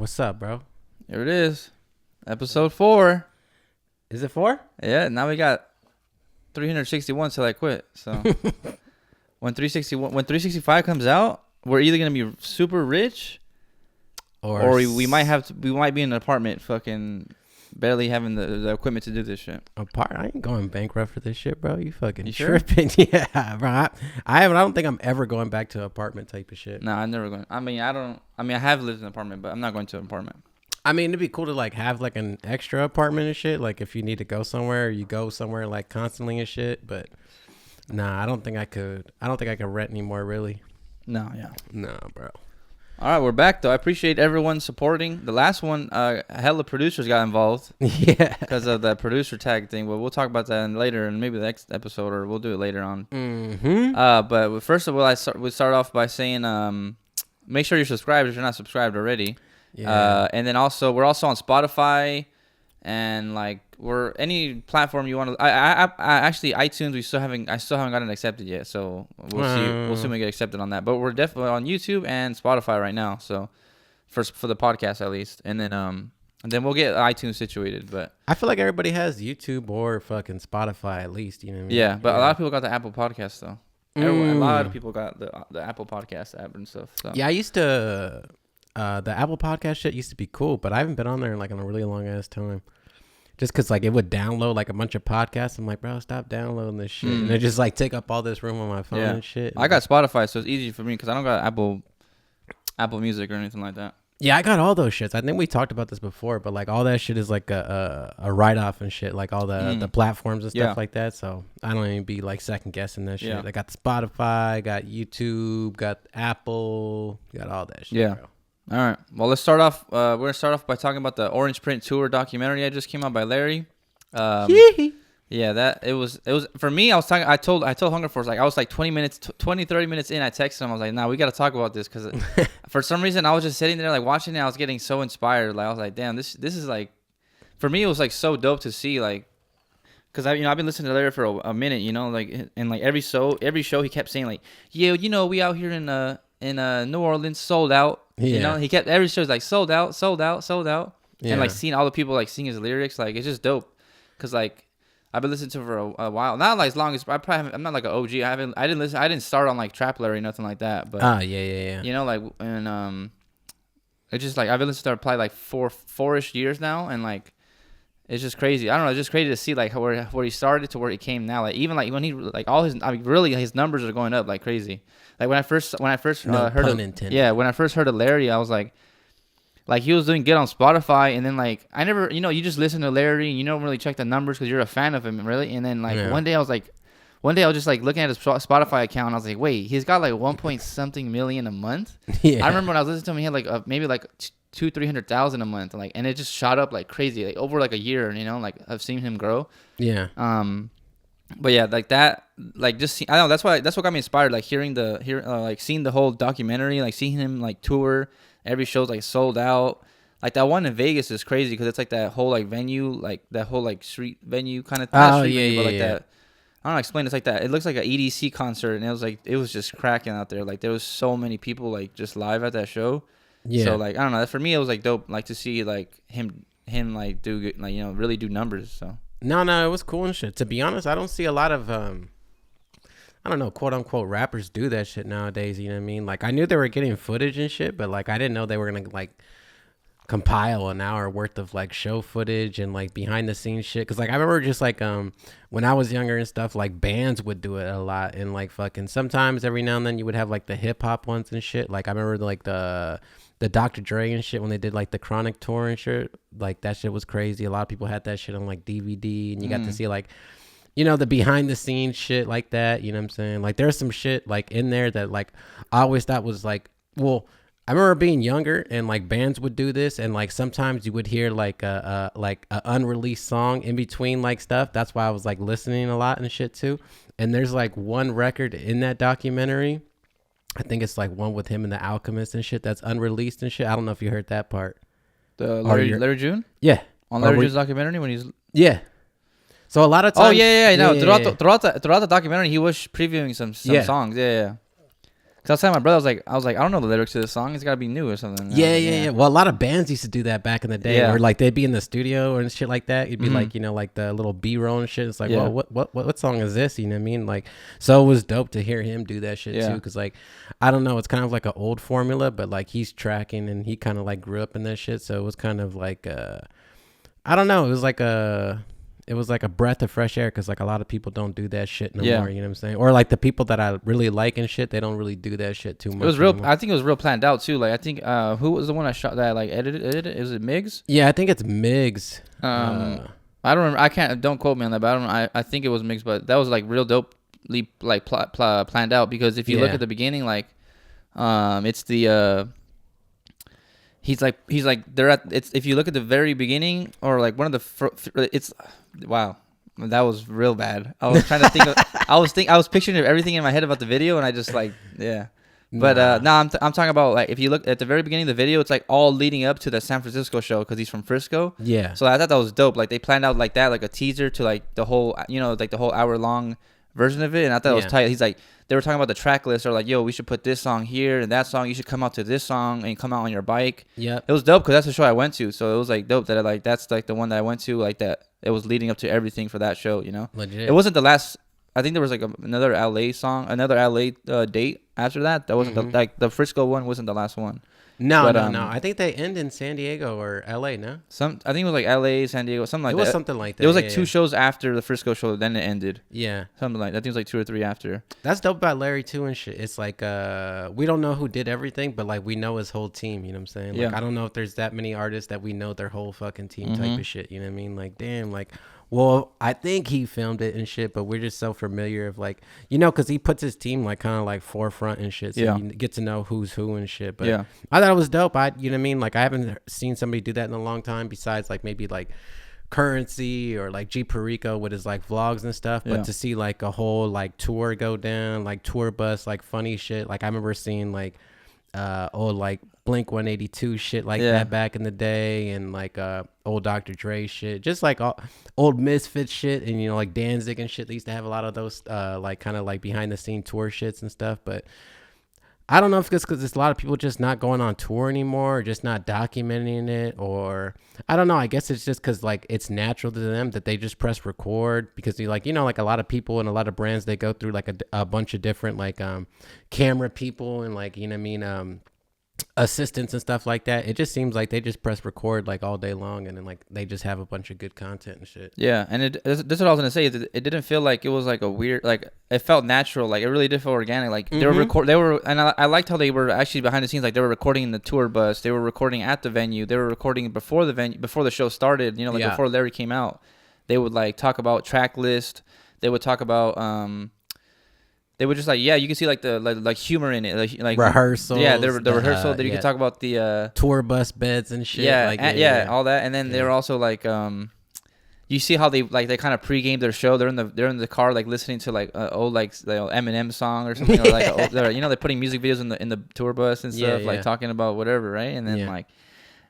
What's up, bro? Here it is. Episode 4. Is it 4? Yeah, now we got 361 till I quit. So when 365 comes out, we're either gonna be super rich or we might be in an apartment fucking barely having the equipment to do this shit. I ain't going bankrupt for this shit, bro. You fucking sure? tripping. Yeah, bro. I don't think I'm ever going back to apartment type of shit. No, I'm never going. I have lived in an apartment, but I'm not going to an apartment. I mean, it'd be cool to like have like an extra apartment and shit. Like if you need to go somewhere, you go somewhere like constantly and shit. But nah, I don't think I could rent anymore, really. No, yeah. No, bro. All right, we're back though. I appreciate everyone supporting. The last one, hella producers got involved. Yeah. Because of the producer tag thing. But we'll talk about that later, and maybe the next episode, or we'll do it later on. Mm-hmm. But first of all, we start off by saying, make sure you're subscribed if you're not subscribed already. Yeah. And then also, we're also on Spotify, and like we're any platform you want to. I actually iTunes. I still haven't gotten accepted yet, so we'll see. We'll see when we get accepted on that. But we're definitely on YouTube and Spotify right now. So for the podcast at least, and then we'll get iTunes situated. But I feel like everybody has YouTube or fucking Spotify at least. You know what I mean? yeah, but a lot of people got the Apple Podcast though. A lot of people got the Apple Podcast app and stuff. So. Yeah, I used to. The Apple Podcast shit used to be cool, but I haven't been on there in like in a really long ass time. Just because like it would download like a bunch of podcasts. I'm like, bro, stop downloading this shit. And it just like take up all this room on my phone and shit. I got Spotify, so it's easy for me because I don't got Apple Music or anything like that. Yeah, I got all those shits. I think we talked about this before, but like all that shit is like a write off and shit, like all the platforms and stuff like that. So I don't even be like second guessing that shit. Yeah. I got the Spotify, got YouTube, got Apple, got all that shit. Yeah. Bro. All right. Well, let's start off. We're gonna start off by talking about the Orange Print Tour documentary that just came out by Larry. Yeah, that it was for me. I told Hunger Force, like I was like 30 minutes in. I texted him. I was like, nah, we got to talk about this because for some reason I was just sitting there like watching it. I was getting so inspired. Like I was like, damn, this is like, for me it was like so dope to see, like, because I've been listening to Larry for a minute, like, and like every show he kept saying like, yeah, we out here in New Orleans, sold out. Yeah. He kept every show's like sold out. Yeah. And like seeing all the people like sing his lyrics, like it's just dope. Cause like I've been listening to it for a while, not like as long as I'm not like an OG. I didn't start on like Trap Larry, nothing like that. But yeah. like, and it's just like I've been listening to it probably like four-ish years now, and like it's just crazy. I don't know, it's just crazy to see like where he started to where he came now. Like even like when he like all his, really his numbers are going up like crazy. Like when I first heard when I first heard of Larry, I was like he was doing good on Spotify, and then like I never, you just listen to Larry and you don't really check the numbers because you're a fan of him, really. And then like one day I was just like looking at his Spotify account, and I was like, wait, he's got like 1.something million a month. Yeah. I remember when I was listening to him, he had like maybe like 200,000-300,000 a month, like, and it just shot up like crazy, like over like a year. Like I've seen him grow. Yeah. But yeah, like that, like just I don't know. That's what got me inspired. Like seeing the whole documentary, like seeing him like tour. Every show's like sold out. Like that one in Vegas is crazy because it's like that whole like venue, like that whole like street venue kind of thing. Oh yeah. That. I don't know, explain. It's like that. It looks like an EDC concert, and it was just cracking out there. Like there was so many people like just live at that show. Yeah. So like I don't know. For me, it was like dope. Like to see like him like do like really do numbers. So. No, it was cool and shit. To be honest, I don't see a lot of I don't know, quote unquote rappers do that shit nowadays. You know what I mean? Like I knew they were getting footage and shit, but like I didn't know they were gonna like compile an hour worth of like show footage and like behind the scenes shit. Cause like I remember just like when I was younger and stuff, like bands would do it a lot, and like fucking sometimes every now and then you would have like the hip hop ones and shit. Like I remember like the Dr. Dre and shit when they did like the Chronic tour and shit. Like that shit was crazy. A lot of people had that shit on like DVD, and you got to see like, the behind the scenes shit like that. You know what I'm saying? Like there's some shit like in there that like I always thought was like, well, I remember being younger and like bands would do this, and like sometimes you would hear like a unreleased song in between like stuff. That's why I was like listening a lot and shit too. And there's like one record in that documentary, I think it's like one with him and the Alchemist and shit that's unreleased and shit. I don't know if you heard that part. The Larry June? Yeah. On Larry June's documentary when he's... Yeah. So a lot of times... Oh, yeah. No, throughout the documentary, he was previewing some songs. Yeah. Cause I was telling my brother, I was like, I don't know the lyrics to this song. It's gotta be new or something. Yeah. Well, a lot of bands used to do that back in the day, Yeah. or like they'd be in the studio and shit like that. You'd be Mhm. like, like the little B-roll and shit. It's like, Yeah. well, what song is this? You know what I mean? Like, so it was dope to hear him do that shit too, because like, I don't know, it's kind of like an old formula, but like he's tracking and he kind of like grew up in that shit, so it was kind of like, I don't know, it was like a breath of fresh air, because like a lot of people don't do that shit no more. You know what I'm saying? Or like the people that I really like and shit, they don't really do that shit too much. It was real. Anymore. I think it was real planned out too. Like I think who was the one I shot that like edited? Is it Migs? Yeah, I think it's Migs. I don't remember. I can't. Don't quote me on that. But I don't. I think it was Migs. But that was like real dopely like planned out, because if you look at the beginning, like it's the he's like they're at it's if you look at the very beginning, or like one of the it's wow. That was real bad. I was trying to think. I was picturing everything in my head about the video, and I just like, yeah. But I'm talking about like if you look at the very beginning of the video, it's like all leading up to the San Francisco show, because he's from Frisco. Yeah. So I thought that was dope. Like they planned out like that, like a teaser to like the whole, like the whole hour-long version of it, and I thought it was tight. He's like, they were talking about the track list, or like, yo, we should put this song here and that song. You should come out to this song and come out on your bike. Yeah. It was dope, because that's the show I went to. So it was like dope that that's like the one that I went to, like that. It was leading up to everything for that show, Legit. It wasn't the last. I think there was like another LA song, another LA date after that. That wasn't the Frisco one wasn't the last one. No. I think they end in San Diego or LA. No. I think it was like LA, San Diego, something like that. It was something like that. It was like two shows after the Frisco show, then it ended. Yeah. Something like that. I think it was like 2 or 3 after. That's dope about Larry too and shit. It's like we don't know who did everything, but like we know his whole team. You know what I'm saying? Like I don't know if there's that many artists that we know their whole fucking team type of shit. You know what I mean? Like damn, like. Well, I think he filmed it and shit, but we're just so familiar of like, because he puts his team like kind of like forefront and shit, so you get to know who's who and shit. But I thought it was dope. You know what I mean? Like I haven't seen somebody do that in a long time, besides like maybe like Currency or like G Perico with his like vlogs and stuff. But to see like a whole like tour go down, like tour bus, like funny shit. Like I remember seeing like old like Blink 182 shit like that back in the day, and like old Dr. Dre shit, just like old Misfits shit, and like Danzig and shit. They used to have a lot of those like kind of like behind the scene tour shits and stuff. But I don't know if it's because there's a lot of people just not going on tour anymore, or just not documenting it, or I don't know. I guess it's just because like it's natural to them that they just press record, because you like like a lot of people and a lot of brands, they go through like a bunch of different like camera people and like assistants and stuff like that. It just seems like they just press record like all day long, and then like they just have a bunch of good content and shit. Yeah, and this is what I was gonna say. It didn't feel like it was like a weird, like it felt natural. Like it really did feel organic. Like they were and I liked how they were actually behind the scenes. Like they were recording in the tour bus. They were recording at the venue. They were recording before the show started. Before Larry came out, they would like talk about track list. They would talk about they would just like you can see like the like humor in it, like rehearsals. Yeah, the rehearsal. That you could talk about the tour bus beds and shit. Yeah, all that. And then they were also like you see how they kind of pregame their show. They're in the car like listening to like old like the Eminem song or something, or like they're putting music videos in the tour bus and stuff, like talking about whatever, right? And then like.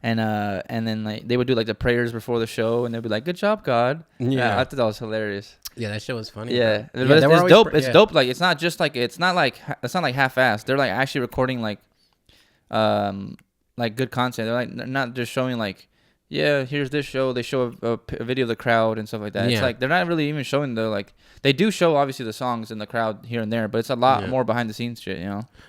And then like they would do like the prayers before the show, and they'd be like, "Good job, God." Yeah, I thought that was hilarious. Yeah, that shit was funny. Yeah, but it's dope. It's dope. Like it's not like half-assed. They're like actually recording like good content. They're like not just showing like, here's this show. They show a video of the crowd and stuff like that. It's like they're not really even showing the like. They do show obviously the songs in the crowd here and there, but it's a lot more behind the scenes shit.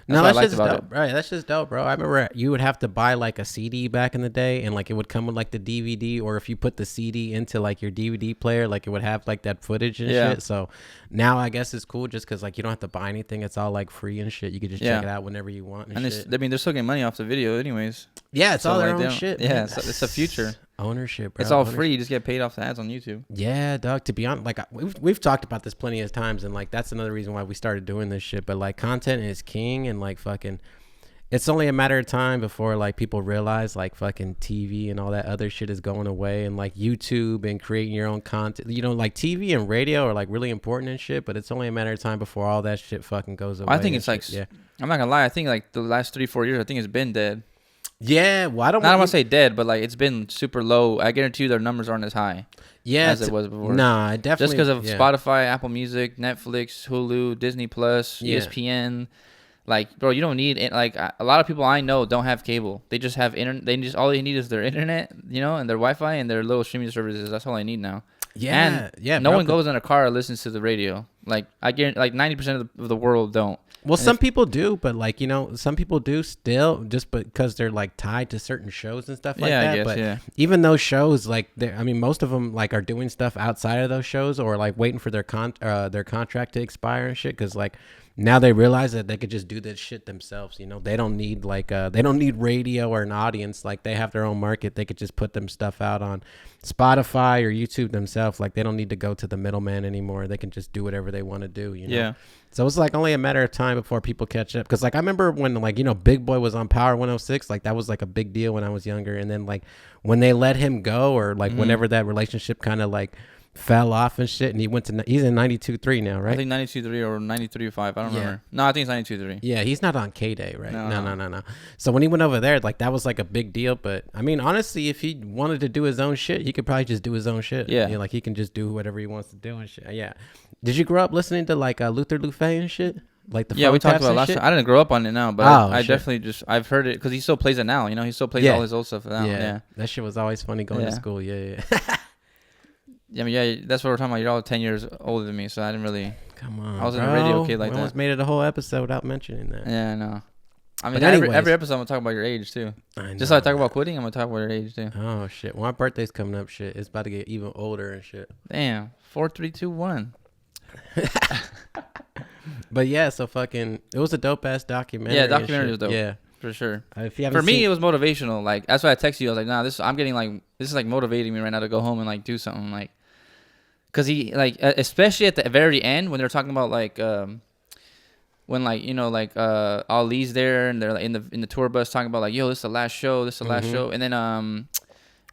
That's just dope, right? That's just dope, bro. I remember you would have to buy like a CD back in the day, and like it would come with like the DVD, or if you put the CD into like your DVD player, like it would have like that footage and shit. So now I guess it's cool just because like you don't have to buy anything. It's all like free and shit. You could just check it out whenever you want. And shit. They're still getting money off the video anyways. Yeah, it's all their own shit. Yeah, it's a future. Ownership, bro. It's all free. You just get paid off the ads on YouTube. Yeah, dog. To be honest, like we've talked about this plenty of times, and like that's another reason why we started doing this shit. But like content is king, and like fucking, it's only a matter of time before like people realize like fucking TV and all that other shit is going away, and like YouTube and creating your own content. Like TV and radio are like really important and shit, but it's only a matter of time before all that shit fucking goes away. I think it's like, I'm not gonna lie. I think like the last 3-4 years, I think it's been dead. Yeah, well, I don't want to say dead, but like it's been super low. I guarantee you their numbers aren't as high as it was before. Nah, definitely. Just because of Spotify, Apple Music, Netflix, Hulu, Disney Plus, ESPN, Like, bro, you don't need it. Like, a lot of people I know don't have cable. They just have internet. They just all they need is their internet, you know, and their Wi-Fi and their little streaming services. That's all I need now. Yeah, and yeah. No bro, one goes in a car or listens to the radio. Like, I guarantee, like 90% of the world don't. Well, some people do, but like, you know, some people do still just because they're like tied to certain shows and stuff like that. I guess, but even those shows, like, I mean, most of them like are doing stuff outside of those shows or like waiting for their contract to expire and shit. Because like now they realize that they could just do this shit themselves. You know, they don't need like they don't need radio or an audience. Like they have their own market. They could just put them stuff out on Spotify or YouTube themselves. Like they don't need to go to the middleman anymore. They can just do whatever they want to do. You know? Yeah. So it's like only a matter of time before people catch up. Because like I remember when like, you know, Big Boy was on Power 106, like that was like a big deal when I was younger. And then like when they let him go or like whenever that relationship kind of like fell off and shit, and he's in 92.3 now, right? I think 92.3 or 93.5. I don't remember. No, I think it's 92.3. Yeah, he's not on K-Day, right? No. So when he went over there, like that was like a big deal. But I mean, honestly, if he wanted to do his own shit, he could probably just do his own shit. Yeah. You know, like he can just do whatever he wants to do and shit. Yeah. Did you grow up listening to like Luther Lufe and shit? Like the we talked about last time. I didn't grow up on it now, but I definitely I've heard it because he still plays it now. You know, he still plays all his old stuff now. Yeah, that shit was always funny going to school. Yeah. I mean, that's what we're talking about. You're all 10 years older than me, so I didn't really. Come on, I wasn't a radio kid like that. We almost made it a whole episode without mentioning that. Yeah, I know. I mean, anyways, every episode I'm gonna talk about your age too. Just like I talk about quitting, I'm gonna talk about your age too. Oh shit! Well, my birthday's coming up. Shit, it's about to get even older and shit. Damn, 4, 3, 2, 1. But yeah, so fucking, it was a dope ass documentary. Yeah, documentary was dope. Yeah, for sure. If you haven't for me, it was motivational. Like that's why I texted you. I was like, nah, this is like motivating me right now to go home and like do something. Like, cause he like especially at the very end when they're talking about like when like, you know, like Ali's there and they're like in the tour bus talking about like, yo, this is the last show, and then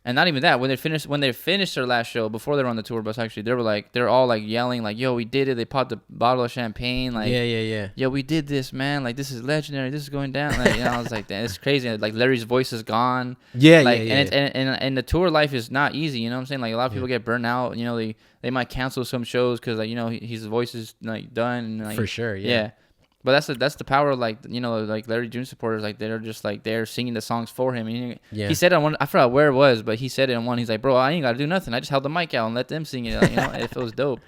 and not even that, when they finished their last show before they were on the tour bus, actually they're all like yelling like, yo, we did it. They popped a bottle of champagne, like, yeah, yo, we did this, man, like this is legendary, this is going down, like, you know. I was like, damn, it's crazy. Like Larry's voice is gone. And the tour life is not easy, you know what I'm saying? Like a lot of people get burnt out, you know. They might cancel some shows because, like, you know, his voice is like done, and, like, for sure. Yeah. But that's the power of, like, you know, like Larry June supporters, like they're just like they're singing the songs for him. And he said it on one, I forgot where it was, but he said it on one. He's like, bro, I ain't gotta do nothing. I just held the mic out and let them sing it. Like, you know, it feels dope.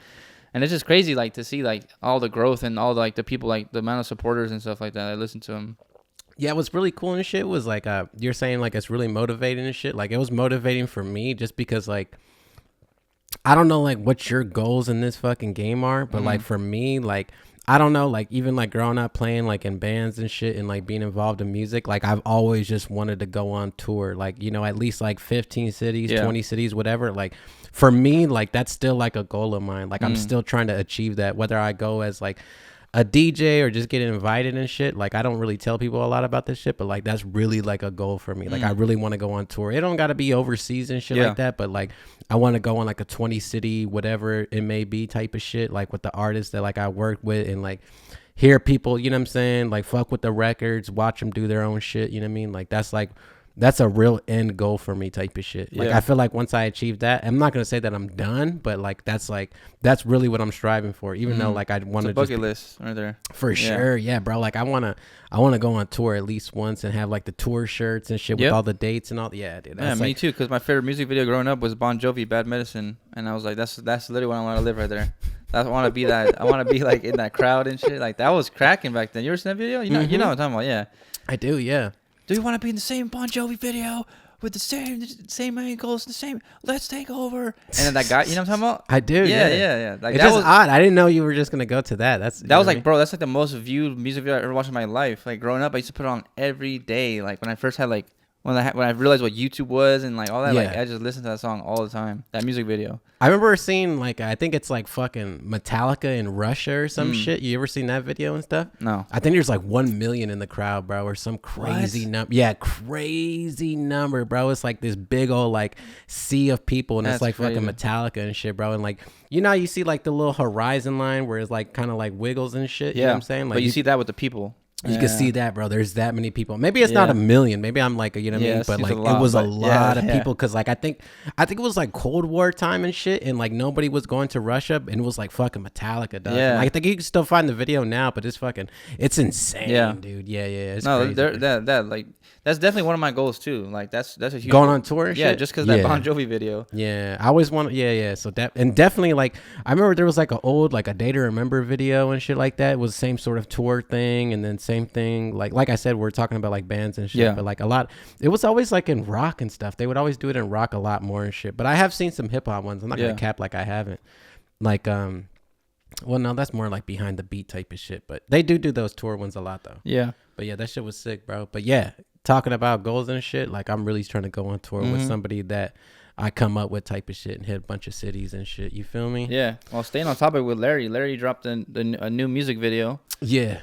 And it's just crazy, like, to see like all the growth and all the, like, the people, like the amount of supporters and stuff like that. I listen to him. Yeah, what's really cool and shit was like you're saying like it's really motivating and shit. Like it was motivating for me just because, like, I don't know like what your goals in this fucking game are, but like for me, like, I don't know, like even like growing up playing like in bands and shit and like being involved in music, like I've always just wanted to go on tour, like, you know, at least like 15 cities, 20 cities, whatever. Like for me, like that's still like a goal of mine. Like I'm still trying to achieve that, whether I go as like a DJ or just get invited and shit. Like I don't really tell people a lot about this shit, but like that's really like a goal for me. Like I really want to go on tour. It don't got to be overseas and shit like that, but like I want to go on like a 20 city, whatever it may be type of shit, like with the artists that like I work with, and like hear people, you know what I'm saying? Like fuck with the records, watch them do their own shit. You know what I mean? Like that's a real end goal for me type of shit. Like I feel like once I achieve that, I'm not gonna say that I'm done, but like that's really what I'm striving for. Even though like I want to bucket list right there for sure. Yeah, bro. Like I wanna go on tour at least once and have like the tour shirts and shit with all the dates and all. Yeah, dude. Yeah, me too. Because my favorite music video growing up was Bon Jovi, "Bad Medicine," and I was like, that's literally what I want to live right there. I want to be that. I want to be like in that crowd and shit. Like that was cracking back then. You ever seen that video? You know what I'm talking about? Yeah, I do. Yeah. Do you want to be in the same Bon Jovi video with the same ankles, the same "Let's Take Over"? And then that guy, you know what I'm talking about? I do. Yeah. Like it's just odd. I didn't know you were just gonna go to that. That was like, bro, that's like the most viewed music video I ever watched in my life. Like growing up, I used to put it on every day. Like when I first had like when I realized what YouTube was and like all that, like I just listened to that song all the time. That music video. I remember seeing like I think it's like fucking Metallica in Russia or some shit. You ever seen that video and stuff? No. I think there's like 1 million in the crowd, bro, or some crazy number. Yeah, crazy number, bro. It's like this big old like sea of people, and it's like crazy. Fucking Metallica and shit, bro. And like, you know, you see like the little horizon line where it's like kind of like wiggles and shit. You know what I'm saying? Like but you see that with the people. You can see that, bro. There's that many people. Maybe it's not a million. Maybe I'm like, you know what I mean? But like, it was a lot of people. Cause like, I think it was like Cold War time and shit. And like, nobody was going to Russia. And it was like fucking Metallica, dog. Yeah. Like, I think you can still find the video now, but it's insane, dude. Yeah. It's crazy. Like, that's definitely one of my goals too. Like, that's a huge going on tour and shit? Yeah, just cause that Bon Jovi video. Yeah. I always want so and definitely like, I remember there was like a Day to Remember video and shit like that. It was the same sort of tour thing. And then same thing. Like I said, we're talking about like bands and shit, but like it was always like in rock and stuff. They would always do it in rock a lot more and shit. But I have seen some hip hop ones. I'm not gonna cap like I haven't. Like well, no, that's more like behind the beat type of shit. But they do those tour ones a lot though. Yeah. But yeah, that shit was sick, bro. But yeah, talking about goals and shit, like I'm really trying to go on tour with somebody that I come up with type of shit and hit a bunch of cities and shit. You feel me? Yeah. Well, staying on topic with Larry. Larry dropped a new music video. Yeah.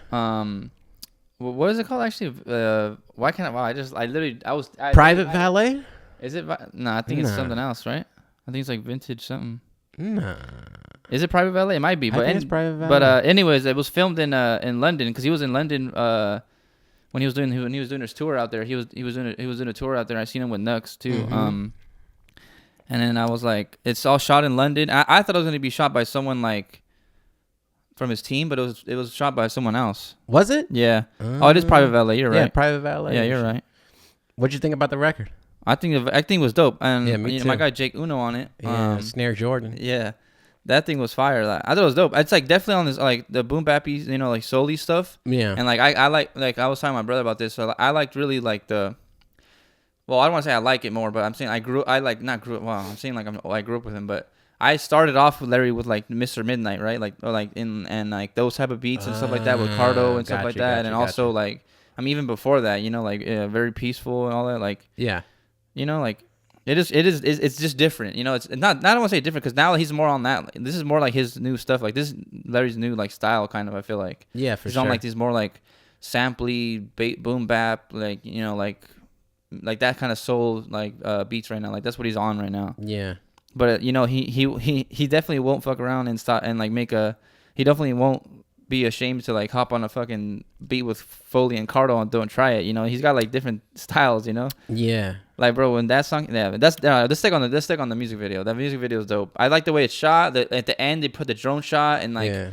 What is it called actually? Why can't I? Private Valet? Is it? No, I think it's something else, right? I think it's like vintage something. Nah. Is it Private Valet? It might be, but it's Private Valet. But anyways, it was filmed in London because he was in London when he was doing his tour out there. He was doing a tour out there. I seen him with Nux too. And then I was like, it's all shot in London. I thought it was gonna be shot by someone like from his team, but it was shot by someone else. Was it? Yeah. It is Private Valet. You're right. Yeah, Private Valet. Yeah, you're right. What'd you think about the record? I think it was dope, and me too. My guy Jake Uno on it. Snare Jordan. Yeah, that thing was fire. I thought it was dope. It's like definitely on this like the boom bappy, like soul-y stuff. Yeah. And like I like I was talking to my brother about this. So I liked really like the. Well, I don't want to say I like it more, but I'm saying I grew up with him, but I started off with Larry with like Mr. Midnight, right? Like or like and like those type of beats and stuff like that with Cardo and stuff like that, and also like even before that, like very peaceful and all that, like like it's just different, it's not I don't want to say different because now he's more on that. This is more like his new stuff, like this is Larry's new like style kind of. I feel like he's on like these more like sampley boom bap like that kind of soul like beats right now. Like that's what he's on right now. Yeah. But he definitely won't fuck around and stop and like he definitely won't be ashamed to like hop on a fucking beat with Foley and Cardo and don't try it. He's got like different styles. Yeah. Like bro, when that song, let's stick on the music video. That music video is dope. I like the way it's shot. At the end they put the drone shot and like. Yeah.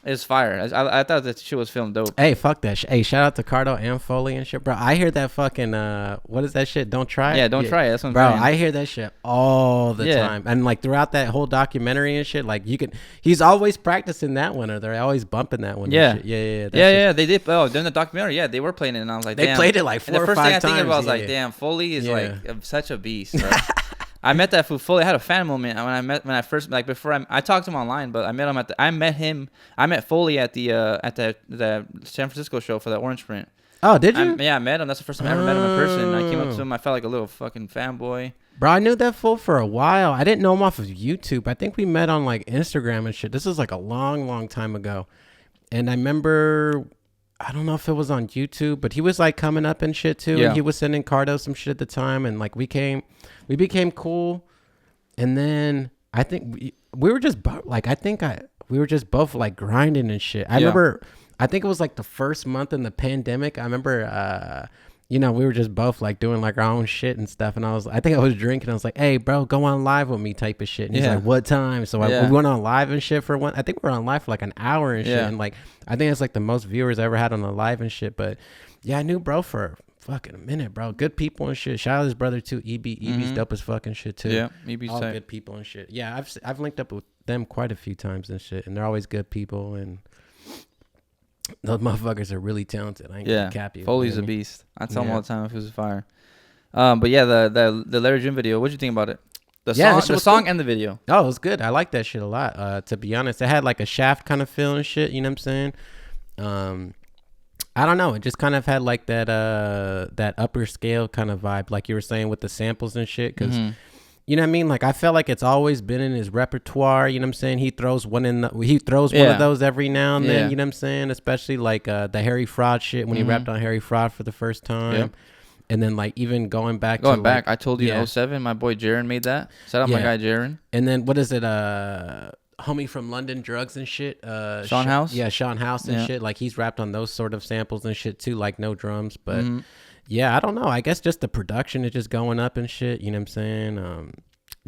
It's fire. I thought that shit was filmed dope. Hey, fuck that shit. Hey, shout out to Cardo and Foley and shit, bro. I hear that fucking what is that shit? Don't try it. Yeah, don't try it. That's what I'm saying. Bro, I hear that shit all the time, and like throughout that whole documentary and shit, like he's always practicing that one, or they're always bumping that one. Yeah, and shit. Yeah. They did. Oh, during the documentary, they were playing it, and I was like, they played it like 4 or 5 times. The first thing I think about was like, damn, Foley is like such a beast. Bro. I met that fool Foley. I had a fan moment when I first like before I talked to him online, but I met Foley at the San Francisco show for the Orange Print. Oh, did you? I met him. That's the first time I ever met him in person. I came up to him. I felt like a little fucking fanboy. Bro, I knew that fool for a while. I didn't know him off of YouTube. I think we met on like Instagram and shit. This was like a long, long time ago. And I remember, I don't know if it was on YouTube, but he was like coming up and shit too. Yeah. And he was sending Cardo some shit at the time. And like we became cool. And then I think we were just we were just both like grinding and shit. I remember, I think it was like the first month in the pandemic. I remember, we were just both like doing like our own shit and stuff. And I think I was drinking. I was like, hey, bro, go on live with me type of shit. And he's like, what time? So we went on live and shit for one. I think we were on live for like an hour and shit. And like, I think it's like the most viewers I ever had on the live and shit. But yeah, I knew bro for fucking a minute, bro. Good people and shit. Shout out his brother too, EB. EB's dope as fucking shit too. Yeah, EB's all good people and shit. Yeah, I've linked up with them quite a few times and shit, and they're always good people, and those motherfuckers are really talented. I ain't gonna cap you. Foley's a beast. I tell him all the time if he was fire. But yeah, the Larry June video. What'd you think about it? The song cool. And the video. Oh, it was good. I like that shit a lot. To be honest, it had like a Shaft kind of feel and shit. You know what I'm saying? I don't know. It just kind of had like that upper scale kind of vibe, like you were saying with the samples and shit. Because you know what I mean? Like I felt like it's always been in his repertoire. You know what I'm saying? He throws one of those every now and then. You know what I'm saying? Especially like the Harry Fraud shit when he rapped on Harry Fraud for the first time. Yep. And then like even going back, I told you in 07, my boy Jaron made that. Shout out my guy Jaron. And then what is it? homie from London Drugs and shit. Sean House? Yeah, Sean House and Yeah. shit. Like he's rapped on those sort of samples and shit too, like no drums. But Mm-hmm. yeah, I don't know. I guess just the production is just going up and shit. You know what I'm saying?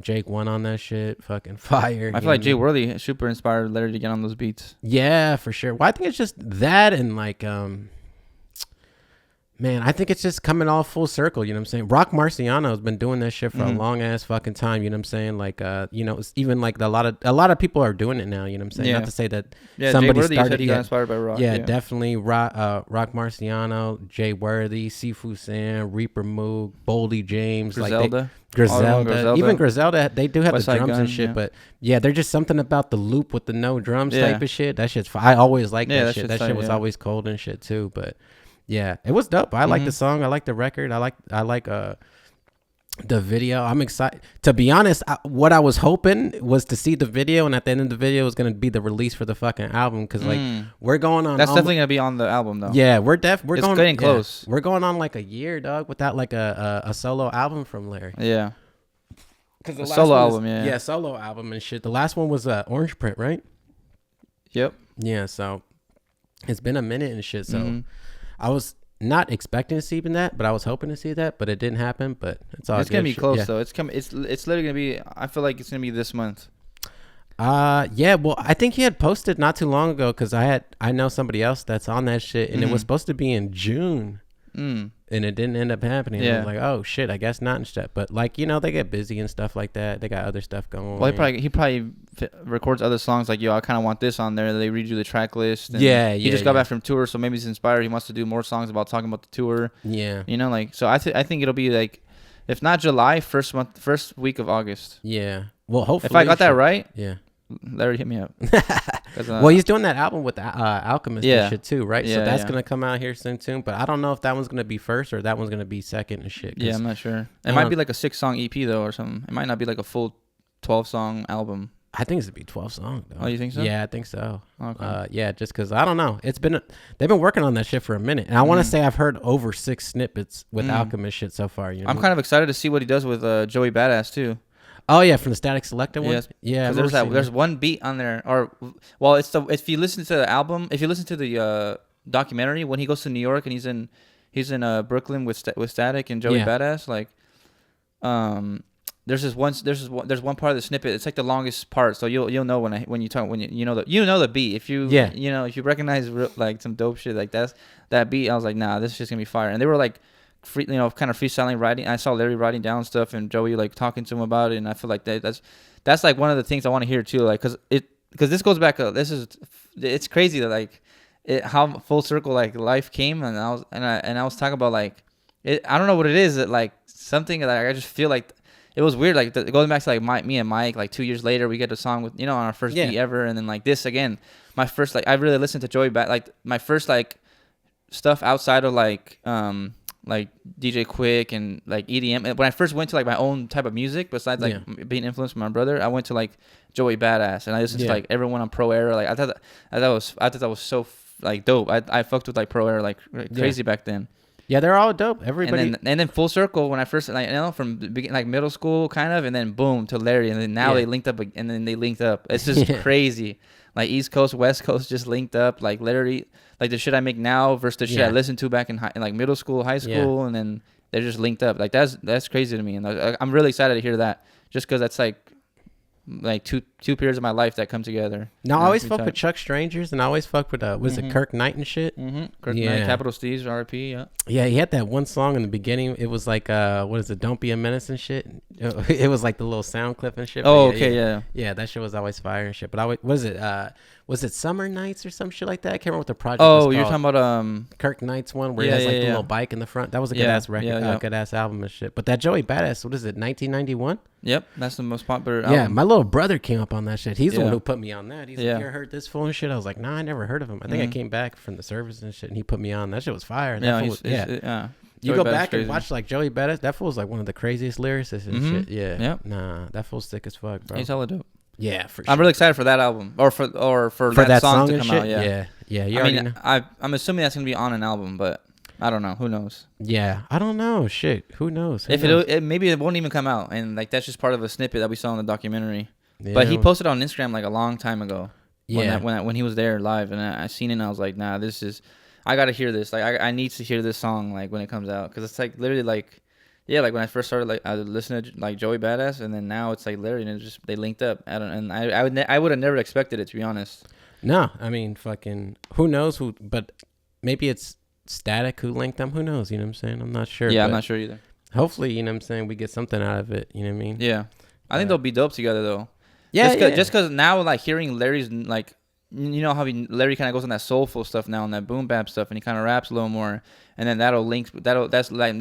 Jake won on that shit. Fucking fire. I feel like Jay Worley super inspired Larry to get on those beats. Yeah, for sure. Well, I think it's just that and like man, I think it's just coming all full circle, you know what I'm saying? Rock Marciano has been doing that shit for a long ass fucking time, you know what I'm saying? Like you know, it's even like a lot of people are doing it now, you know what I'm saying? Yeah. Not to say that Yeah, somebody Jay Worthy started said he got inspired by Rock. Yeah, definitely Rock Marciano, Jay Worthy, Sifu Sam, Reaper Moog, Boldy James, Griselda. Griselda. Even Griselda, they do have West the Side drums Gun, and shit, yeah. but yeah, there's just something about the loop with the no drums Yeah. type of shit. That shit's I always liked Yeah, that that shit. shit's That shit tight, was yeah. always cold and shit too, but yeah, it was dope. I like the song. I like the record. I like the video. I'm excited. To be honest, what I was hoping was to see the video, and at the end of the video was gonna be the release for the fucking album, because like we're going on. That's definitely gonna be on the album though. Yeah, we're It's going getting close. We're going on like a year, dog, without like a solo album from Larry. Yeah. Because A solo album, yeah. Yeah, solo album and shit. The last one was Orange Print, right? Yep. Yeah, so it's been a minute and shit. So Mhm. I was not expecting to see even that, but I was hoping to see that, but it didn't happen. But it's all It's gonna good be shit. close Yeah. though. It's coming. It's literally gonna be. I feel like it's gonna be this month. Yeah, well, I think he had posted not too long ago, because I know somebody else that's on that shit, and it was supposed to be in June, and it didn't end up happening. I Yeah. was like, oh shit, I guess not and shit. But like, you know, they get busy and stuff like that. They got other stuff going. Well, he probably records other songs like, yo, I kind of want this on there. They read you the track list. And Yeah, He just got back from tour, so maybe he's inspired. He wants to do more songs about talking about the tour. Yeah. You know, like, so I think it'll be like, if not July, first week of August. Yeah. Well, hopefully. If I got that right, Yeah. Larry, hit me up. Well, he's doing that album with Alchemist Yeah. and shit too, right? Yeah, So that's yeah. gonna come out here soon. But I don't know if that one's gonna be first or that one's gonna be second and shit. 'cause Yeah, I'm not sure. It might be like a 6-song EP though, or something. It might not be like a full 12-song album. I think it's gonna be 12 songs. Though. Oh, you think so? Yeah, I think so. Okay. Yeah, just because I don't know. They've been working on that shit for a minute, and I want to say I've heard over 6 snippets with Alchemist shit so far. You know, I'm kind of excited to see what he does with Joey Badass too. Oh yeah, from the Static Selector one. Yes. Yeah, There's one beat on there, or well, if you listen to the album, if you listen to the documentary, when he goes to New York and he's in Brooklyn with Static and Joey Yeah. Badass, like, there's one part of the snippet. It's like the longest part, so you'll know when you know the beat. If you if you recognize like some dope shit like that beat, I was like, nah, this is just gonna be fire. And they were like, kind of freestyling writing. I saw Larry writing down stuff and Joey like talking to him about it, and I feel like that's like one of the things I want to hear too, like because this goes back. It's crazy that like how full circle like life came, and I was talking about like I don't know what it is, that like something that I just feel like it was weird, like going back to like me and Mike, like 2 years later we get a song with on our first beat ever, and then like this again, my first like I really listened to Joey back, like my first like stuff outside of like DJ Quick and like EDM. When I first went to like my own type of music, besides like being influenced by my brother, I went to like Joey Badass, and I listened to like everyone on Pro Era. Like I thought that was so like dope. I fucked with like Pro Era like crazy back then. Yeah, they're all dope. Everybody. And then full circle when I first from the beginning, like middle school kind of, and then boom to Larry, and then now they linked up, and then they linked up. It's just crazy. Like East Coast, West Coast just linked up. Like Larry, like the shit I make now versus the shit I listened to back in like middle school, high school, and then they're just linked up. Like that's crazy to me, and I'm really excited to hear that, just because that's like two periods of my life that come together. Now I always fuck with Chuck Strangers, and I always fuck with was it Kirk Knight and shit? Kirk Knight, Capital Steve's RP. Yeah, he had that one song in the beginning. It was like what is it? Don't Be a Menace and shit. It was like the little sound clip and shit. Oh, yeah. That shit was always fire and shit. But was it Summer Nights or some shit like that? I can't remember what the project was called. You're talking about Kirk Knight's one where he has like the little bike in the front. That was a good ass record, good ass album and shit. But that Joey Badass, what is it? 1991. Yep, that's the most popular album. Yeah, my little brother came up on that shit. He's the one who put me on that. He's like, you ever heard this fool and shit? I was like, nah, I never heard of him. I think I came back from the service and shit, and he put me on. That shit was fire. You go back and watch like Joey Badass. That fool's like one of the craziest lyricists and shit. Yeah. Yep. Nah, that fool's sick as fuck, bro. He's hella dope. Yeah, for sure. I'm really excited for that album, or for that song to come out. Yeah. I'm assuming that's gonna be on an album, but I don't know. Who knows? Yeah, I don't know. Shit, who knows? Maybe it won't even come out, and like that's just part of a snippet that we saw in the documentary. But he posted on Instagram like a long time ago. Yeah. When he was there live, and I seen it, and I was like, nah, this is, I gotta hear this. Like, I need to hear this song like when it comes out, because it's like literally like, yeah, like when I first started, like I was listening to like Joey Badass, and then now it's like literally, and it's just they linked up. I would have never expected it, to be honest. No, I mean, fucking, who knows who? But maybe it's Static who linked them. Who knows? You know what I'm saying? I'm not sure. Yeah, I'm not sure either. Hopefully, you know what I'm saying, we get something out of it. You know what I mean? Yeah, I think they'll be dope together though. Yeah, just cause now like hearing Larry's like, you know how Larry kind of goes on that soulful stuff now and that boom bap stuff, and he kind of raps a little more, and then that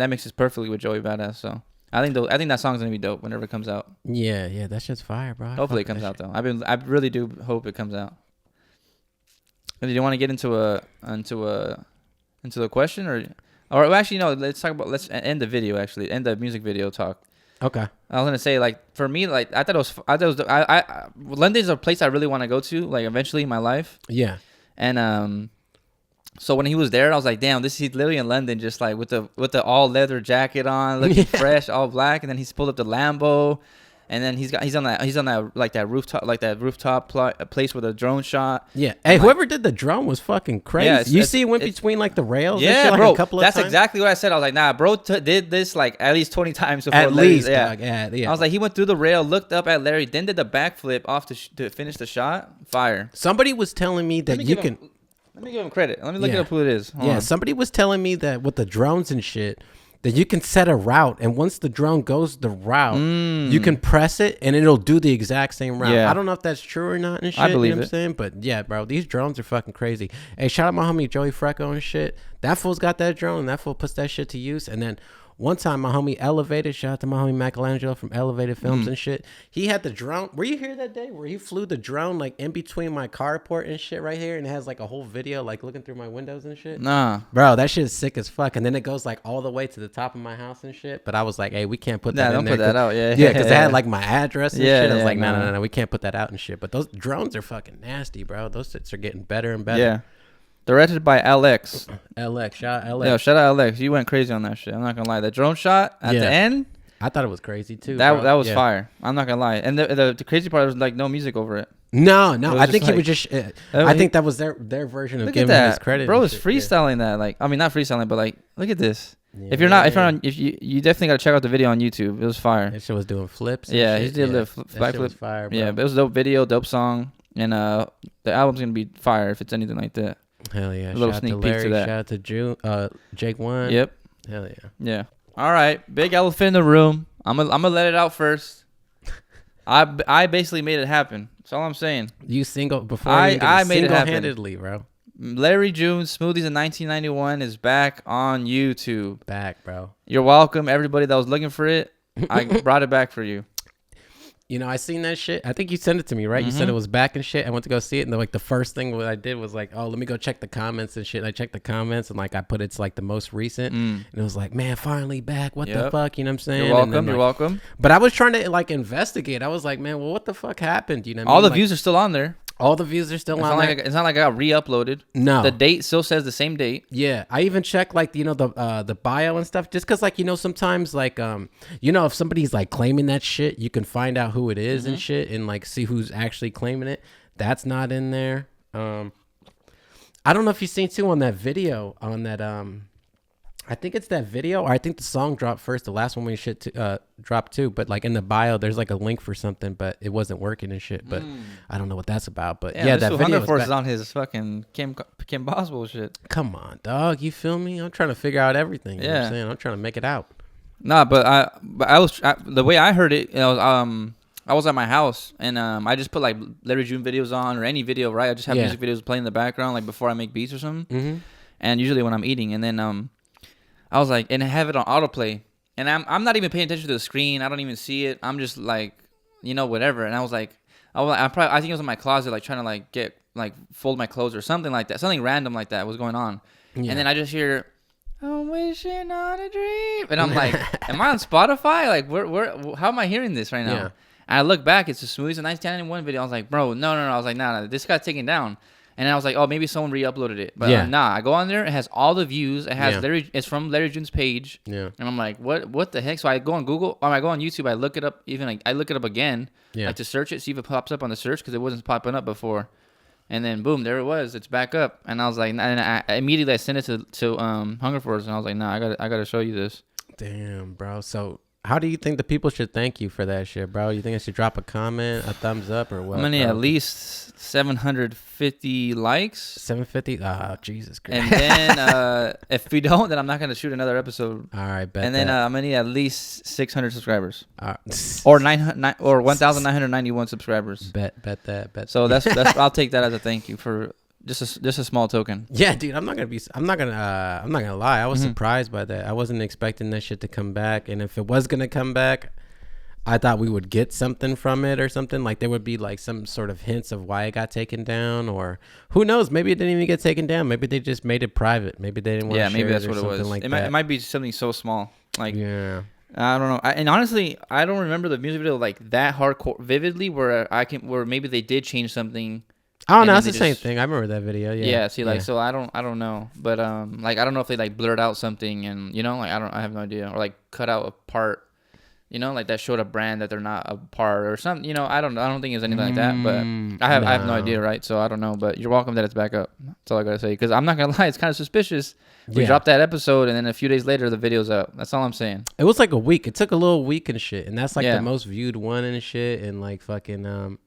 mixes perfectly with Joey Badass. So I think that song's gonna be dope whenever it comes out. Yeah, that shit's fire, bro. Hopefully it comes out though. I really do hope it comes out. Do you want to get into a question or actually no? Let's end the video. Actually, end the music video talk. Okay. I was gonna say, like, for me, like, I thought it was London's a place I really want to go to, like, eventually in my life. Yeah. And so when he was there, I was like, damn, he's literally in London, just like with the all leather jacket on, looking fresh, all black, and then he's pulled up the Lambo. And then he's on that rooftop place with a drone shot. Yeah. Hey, whoever did the drone was fucking crazy. Yeah, you see, he went between like the rails. Yeah, and shit, like, bro. A couple of that's times. Exactly what I said. I was like, nah, bro, did this like at least 20 times before. At Larry, least, yeah. Yeah. I was like, he went through the rail, looked up at Larry, then did the backflip off to finish the shot. Fire. Somebody was telling me that you can. Let me give him credit. Let me look it up who it is. Hold on. Somebody was telling me that with the drones and shit, that you can set a route, and once the drone goes the route, you can press it, and it'll do the exact same route. Yeah. I don't know if that's true or not and shit. I believe you know what I'm saying? But yeah, bro, these drones are fucking crazy. Hey, shout out my homie Joey Freco and shit. That fool's got that drone, and that fool puts that shit to use. And then one time, my homie Elevated, shout out to my homie Michelangelo from Elevated Films and shit. He had the drone. Were you here that day where he flew the drone like in between my carport and shit right here, and it has like a whole video like looking through my windows and shit? Nah, bro, that shit is sick as fuck. And then it goes like all the way to the top of my house and shit. But I was like, hey, we can't put that in there. Don't put that out. Yeah, because it had like my address and shit. I was like, no, we can't put that out and shit. But those drones are fucking nasty, bro. Those shits are getting better and better. Yeah. Directed by LX. LX, shout out LX. Yo, shout out LX. You went crazy on that shit. I'm not gonna lie. That drone shot at the end, I thought it was crazy too. That was fire. I'm not gonna lie. And the crazy part was like no music over it. No. I think he was just. I think that was their version of giving him his credit. Bro was freestyling that. Like, I mean, not freestyling, but like, look at this. Yeah. If you definitely gotta check out the video on YouTube. It was fire. That shit was doing flips. Yeah, he did a backflip. Fire, bro. Yeah, but it was a dope video, dope song, and the album's gonna be fire if it's anything like that. Hell yeah. A little sneak peek to that. Shout out to Jake One. Yep. Hell yeah. Yeah. All right. Big elephant in the room. I'm gonna let it out first. I basically made it happen. That's all I'm saying. You I made it happen. Single-handedly, bro. Larry June's Smoothies in 1991 is back on YouTube. Back, bro. You're welcome. Everybody that was looking for it, I brought it back for you. You know, I seen that shit. I think you sent it to me, right? Mm-hmm. You said it was back and shit. I went to go see it, and the first thing what I did was like, oh, let me go check the comments and shit. I checked the comments, and like I put it's like the most recent, and it was like, man, finally back. What the fuck? You know what I'm saying? You're welcome. Then, you're welcome. But I was trying to like investigate. I was like, man, well, what the fuck happened? You know, all the views are still on there. All the views are still on there. It's not like I got re-uploaded. No. The date still says the same date. Yeah. I even checked like, the bio and stuff just because like, sometimes like, if somebody's like claiming that shit, you can find out who it is and shit and like see who's actually claiming it. That's not in there. I don't know if you've seen too on that video on that, I think it's that video, or I think the song dropped first. The last one we dropped too, but like in the bio, there's like a link for something, but it wasn't working and shit. But I don't know what that's about. But yeah, that video is on his fucking Kim Boswell shit. Come on, dog. You feel me? I'm trying to figure out everything. You know what I'm saying? I'm trying to make it out. Nah, but the way I heard it, I was at my house and I just put like Larry June videos on or any video, right? I just have music videos playing in the background, like before I make beats or something. And usually when I'm eating, and then I was like, and I have it on autoplay, and I'm not even paying attention to the screen. I don't even see it. I'm just like, whatever. And I was like, I think it was in my closet, like trying to like get like fold my clothes or something like that. Something random like that was going on. Yeah. And then I just hear, I'm wishing on a dream, and I'm like, am I on Spotify? Like, where? How am I hearing this right now? Yeah. And I look back, it's a Smoothies in 1991 video. I was like, bro, no. I was like, nah, this got taken down. And I was like, oh, maybe someone re-uploaded it. But Yeah. nah, I go on there. It has all the views. It has Yeah. it's from Larry June's page. Yeah. And I'm like, what the heck? So I go on Google, or I go on YouTube. I look it up. Even like I look it up again, Yeah. like to search it, see if it pops up on the search because it wasn't popping up before. And then boom, there it was. It's back up. And I was like, and I immediately sent it to Hunger Force, and I was like, nah, I gotta show you this. Damn, bro. So how do you think the people should thank you for that shit, bro? You think I should drop a comment, a thumbs up, or what? How many? Bro? At least 750 likes. 750. Ah, Jesus Christ. And then if we don't, then I'm not gonna shoot another episode. All right, bet. And then I'm gonna need at least 600 subscribers, that. or 1,991 subscribers. Bet that. So that's I'll take that as a thank you for just a small token. Yeah, dude. I'm not gonna lie. I was surprised by that. I wasn't expecting that shit to come back. And if it was gonna come back, I thought we would get something from it or something. Like there would be like some sort of hints of why it got taken down, or who knows? Maybe it didn't even get taken down. Maybe they just made it private. Maybe they didn't want to share maybe that's it or what it something was. like It that. might be something so small. Like Yeah. I don't know. And honestly, I don't remember the music video like that hardcore vividly, where maybe they did change something. Oh and no, then it's the they same just- thing. I remember that video. Yeah. Yeah. See, like, so I don't know, but like I don't know if they like blurred out something, and like I have no idea, or like cut out a part, like that showed a brand that they're not a part or something. I don't think it's anything like that, but I have no idea, right? So I don't know, but you're welcome that it's back up. That's all I gotta say, because I'm not gonna lie, it's kind of suspicious. We Yeah. dropped that episode, and then a few days later the video's up. That's all I'm saying. It was like a week. It took a little week and shit, and that's like Yeah. the most viewed one and shit. And like fucking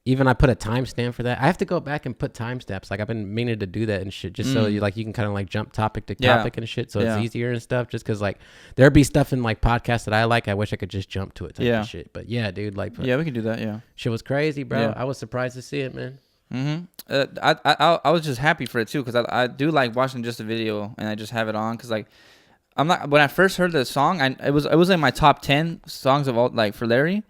even I put a timestamp for that. I have to go back and put timestamps. Like I've been meaning to do that and shit, just so you can kind of like jump topic to Yeah. topic and shit, so Yeah. it's easier and stuff. Just because like there'd be stuff in like podcasts that I like, I wish I could just jump to it type Yeah. of shit. But yeah, dude, like Yeah, we can do that. Yeah. shit was crazy, bro. Yeah. I was surprised to see it, man. I was just happy for it too, because I do like watching just the video, and I just have it on because like I'm not, when I first heard the song, it was in my top 10 songs of all, like, for Larry,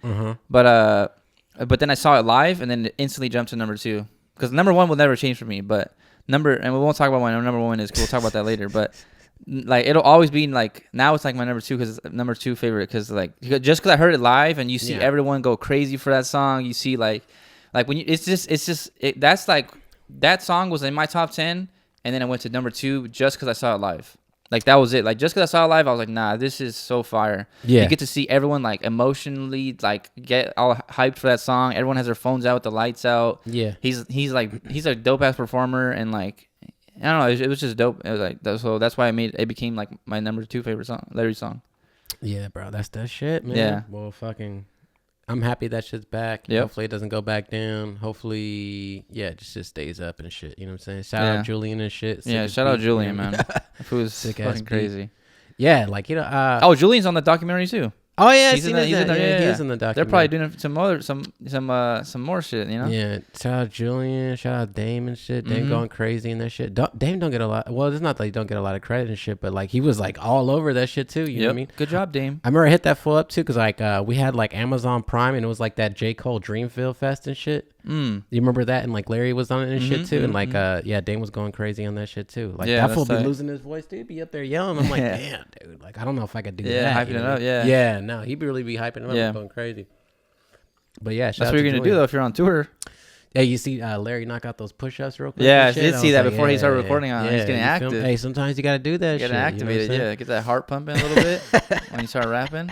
but then I saw it live, and then it instantly jumped to number 2, because number 1 will never change for me, but and we won't talk about what number 1 is, 'cause we'll talk about that later, but like it'll always be like, now it's like my number 2, because it's number 2 favorite, because like just because I heard it live, and you see everyone go crazy for that song, you see like when you that's like, that song was in my top 10, and then I went to number 2 just because I saw it live. Like that was it. Like just because I saw it live, I was like, nah, this is so fire. Yeah. You get to see everyone like emotionally like get all hyped for that song. Everyone has their phones out with the lights out. Yeah. He's a dope ass performer, and like I don't know, it was just dope. It was like so that's why it became like my number 2 favorite song, Larry's song. Yeah, bro, that's that shit, man. Yeah. Well, fucking, I'm happy that shit's back. Yep. Hopefully it doesn't go back down. Hopefully, yeah, it just stays up and shit. You know what I'm saying? Shout Yeah. out Julian and shit. Yeah, Sick shout as out beat, Julian, you know? man. Who's Sick ass fucking beat. crazy. Yeah, like Oh, Julian's on the documentary too. oh yeah, He's in he's there, yeah, yeah. he's in the documentary. They're probably doing some more shit, you know? Yeah, shout out Julian, shout out Dame and shit. Dame Mhm. going crazy in that shit. Dame don't get a lot. Well, it's not that he don't get a lot of credit and shit, but like he was like all over that shit too. You know what I mean? Good job, Dame. I remember I hit that full up too, cause like we had like Amazon Prime, and it was like that J. Cole Dreamville Fest and shit. You remember that? And like Larry was on it and shit too, and like yeah, Dame was going crazy on that shit too. Like Yeah, that fool that's be tight. losing his voice, dude. Be up there yelling. I'm like, Yeah. damn, dude. Like I don't know if I could do Yeah, that. hyping you it know? up, yeah. Yeah, no, he'd really be hyping it up, Yeah. and going crazy. But yeah, shout That's out what to you're gonna do Julian. though if you're on tour. Yeah, you see Larry knock out those push-ups real quick. Yeah, and I shit. did see was that like, before he started recording on it. He's getting you feel me? active. Hey, sometimes you gotta do that Get shit. activated, you know what I'm yeah. Get that heart pumping a little bit when you start rapping.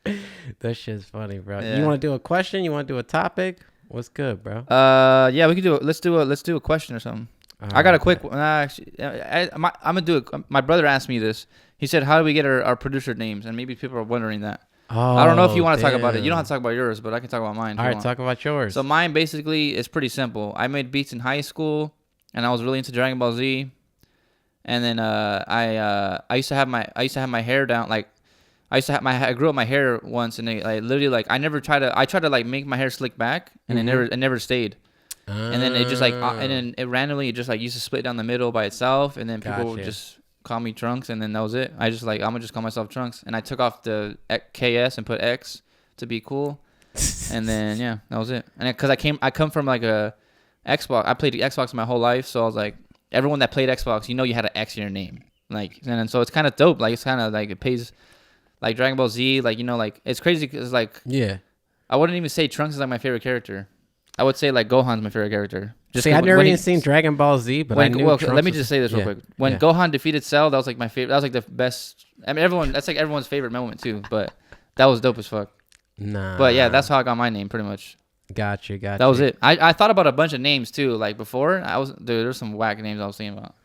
saying? That shit's funny, bro. Yeah. You want to do a question? You want to do a topic? What's good, bro? Yeah, we could do it. Let's do a question or something. I got a quick. Actually, I'm gonna do it. My brother asked me this. He said, "How do we get our producer names?" And maybe people are wondering that. Oh, I don't know if you want to talk about it. You don't damn. have to talk about yours, but I can talk about mine. if All you right, want. talk about yours. So mine basically is pretty simple. I made beats in high school, and I was really into Dragon Ball Z. And then I used to have my hair down, like I grew up my hair once, and I literally like I tried to like make my hair slick back, and it never stayed. And then it just like and then it randomly just like used to split down the middle by itself, and then people would Gotcha. just call me Trunks, and then that was it. I just like I'm gonna just call myself Trunks, and I took off the KS and put X to be cool, and then yeah, that was it. And because I come from like a Xbox, I played Xbox my whole life, so I was like everyone that played Xbox, you had an X in your name, like, and then, so it's kind of dope. Like it's kind of like it pays, like Dragon Ball Z, like like it's crazy because like yeah. I wouldn't even say Trunks is like my favorite character. I would say like Gohan's my favorite character, See, I've never even seen Dragon Ball Z, but I knew let me just say this real quick. When Gohan defeated Cell, that was like my favorite. That was like the best. I mean, that's like everyone's favorite moment too. But that was dope as fuck. Nah. But yeah, that's how I got my name, pretty much. Gotcha. That was it. I thought about a bunch of names too. Like before, there's some whack names I was thinking about.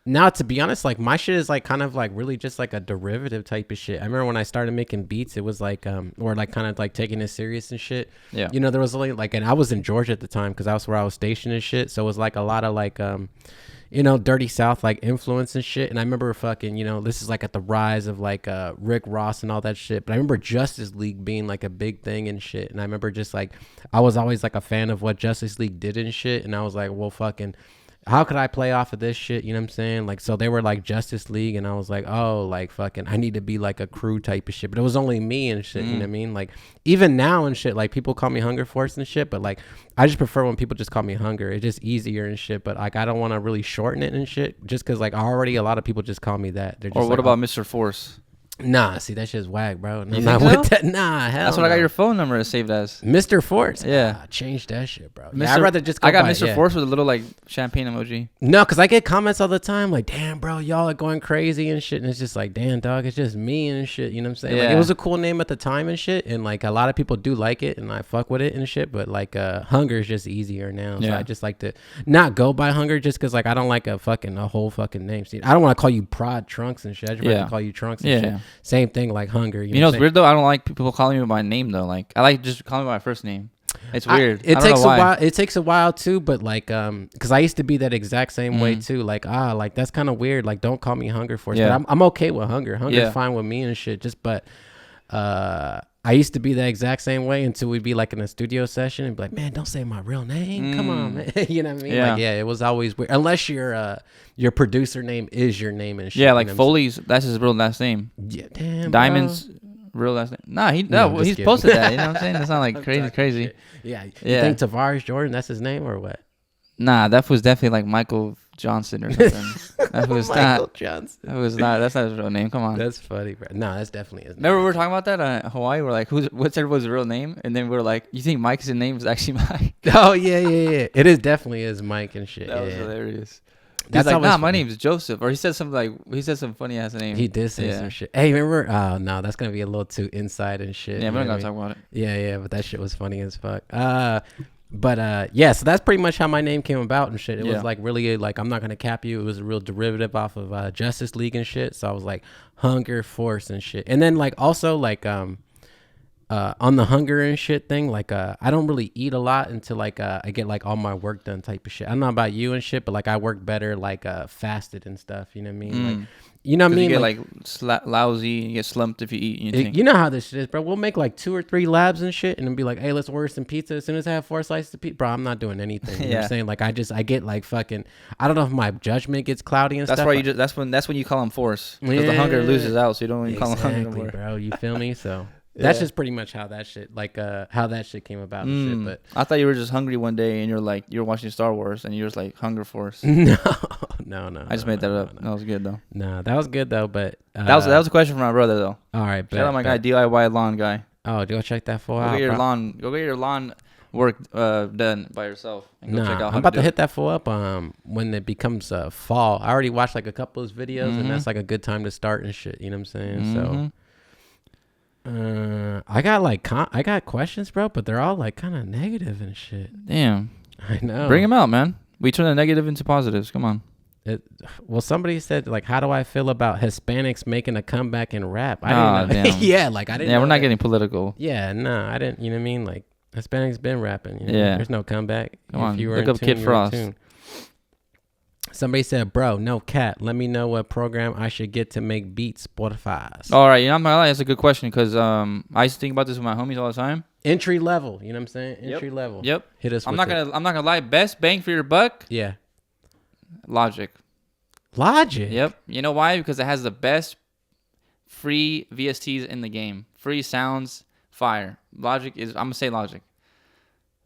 Now, to be honest, like my shit is like kind of like really just like a derivative type of shit. I remember when I started making beats, it was like or like kind of like taking it serious and shit. Yeah. You know, there was only like, and I was in Georgia at the time because that's where I was stationed and shit. So it was like a lot of like you know, Dirty South like influence and shit. And I remember fucking, you know, this is like at the rise of like Rick Ross and all that shit. But I remember Justice League being like a big thing and shit. And I remember just like I was always like a fan of what Justice League did and shit. And I was like, well, fucking, how could I play off of this shit? You know what I'm saying? Like, so they were like Justice League, and I was like, oh, like fucking, I need to be like a crew type of shit. But it was only me and shit. You know what I mean? Like, even now and shit, like people call me Hunger Force and shit. But like, I just prefer when people just call me Hunger. It's just easier and shit. But like, I don't want to really shorten it and shit, just because like already a lot of people just call me that. They're just or what like, about Mr. Force? Nah, see, that shit's whack, bro. You Not think with so? that. Nah, hell That's what I got your phone number saved as. Mr. Force. Yeah. Change that shit, bro. Yeah, I'd rather just I got by, Mr. Force with a little like champagne emoji. No, because I get comments all the time like, damn, bro, y'all are going crazy and shit. And it's just like, damn, dog, it's just me and shit. You know what I'm saying? Yeah. Like, it was a cool name at the time and shit. And like a lot of people do like it and I fuck with it and shit. But like Hunger is just easier now. So I just like to not go by Hunger just because like I don't like a whole fucking name. See, I don't want to call you Prod Trunks and shit. I just want to call you Trunks and shit. Same thing like Hunger. You know what's weird though? I don't like people calling me by my name though. Like I like just calling me by my first name. It's weird. It takes a while. It takes a while too, but like because I used to be that exact same way too. Like like that's kind of weird. Like don't call me Hunger Force. Yeah. But I'm okay with Hunger. Hunger's fine with me and shit. Just but I used to be that exact same way until we'd be like in a studio session and be like, man, don't say my real name. Come on, man. You know what I mean? Yeah. Like it was always weird. Unless your producer name is your name and shit. Yeah, like Foley's. That's his real last name. Yeah, damn. Diamond's. Bro. Real last name? Nah, he's kidding. posted that. You know what I'm saying? It's not like crazy. Shit. Yeah. You think Tavares Jordan, that's his name or what? Nah, that was definitely like Michael Johnson or something. That was Michael Johnson. That was not. That's not his real name. Come on. That's funny, bro. No, that's definitely his name. Remember we were talking about that in Hawaii? We're like, what's everyone's real name? And then we are like, you think Mike's name is actually Mike? Oh yeah. It is definitely is Mike and shit. That was hilarious. That's like, nah, funny. my name's Joseph. Or he said something like, he said some funny ass name. He did say some shit. Hey, remember? Oh, no, that's going to be a little too inside and shit. Yeah, we're not going to talk about it. Yeah, but that shit was funny as fuck. But yeah, so that's pretty much how my name came about and shit. It was like really like, I'm not going to cap you. It was a real derivative off of Justice League and shit. So I was like Hunger Force and shit. And then like also like, on the hunger and shit thing, like I don't really eat a lot until like I get like all my work done type of shit. I don't know about you and shit, but like I work better like fasted and stuff. You know what I mean? Like, you know what I mean? You get like lousy, you get slumped if you eat. You know how this shit is, bro. We'll make like 2 or 3 labs and shit, and then be like, hey, let's order some pizza. As soon as I have 4 slices of pizza, bro, I'm not doing anything. You know what I'm saying? Like I get like fucking. I don't know if my judgment gets cloudy and that's stuff. Why you that's when you call him Force because the hunger loses out, so you don't even call him hunger anymore. Bro. You feel me? So. That's just pretty much how that shit, like, how that shit came about and shit. But I thought you were just hungry one day and you're watching Star Wars and you're just like Hunger Force. No. I just made that up. No. That was good though. No, that was good though. But that was a question from my brother though. All right, shout out my guy DIY lawn guy. Oh, go check that fool out. Go get your lawn work done by yourself. And go check out I'm about to hit that fool up when it becomes fall. I already watched like a couple of his videos and that's like a good time to start and shit. You know what I'm saying? So. I got questions, bro, but they're all like kind of negative and shit. Damn, I know. Bring them out, man. We turn the negative into positives. Come on. Well, somebody said like, how do I feel about Hispanics making a comeback in rap? I didn't know. Yeah, like I didn't. Yeah, we're not getting political. Yeah, no, I didn't. You know what I mean? Like Hispanics been rapping. You know? Yeah, there's no comeback. Come on, look up Kid Frost. Somebody said, bro, no cat. Let me know what program I should get to make beats, Spotify. All right, you know, I'm not gonna lie, that's a good question because I used to think about this with my homies all the time. Entry level, you know what I'm saying? Entry level. Yep. Hit us. I'm not gonna lie. Best bang for your buck. Yeah. Logic. Yep. You know why? Because it has the best free VSTs in the game. Free sounds, fire. Logic is. I'm gonna say Logic.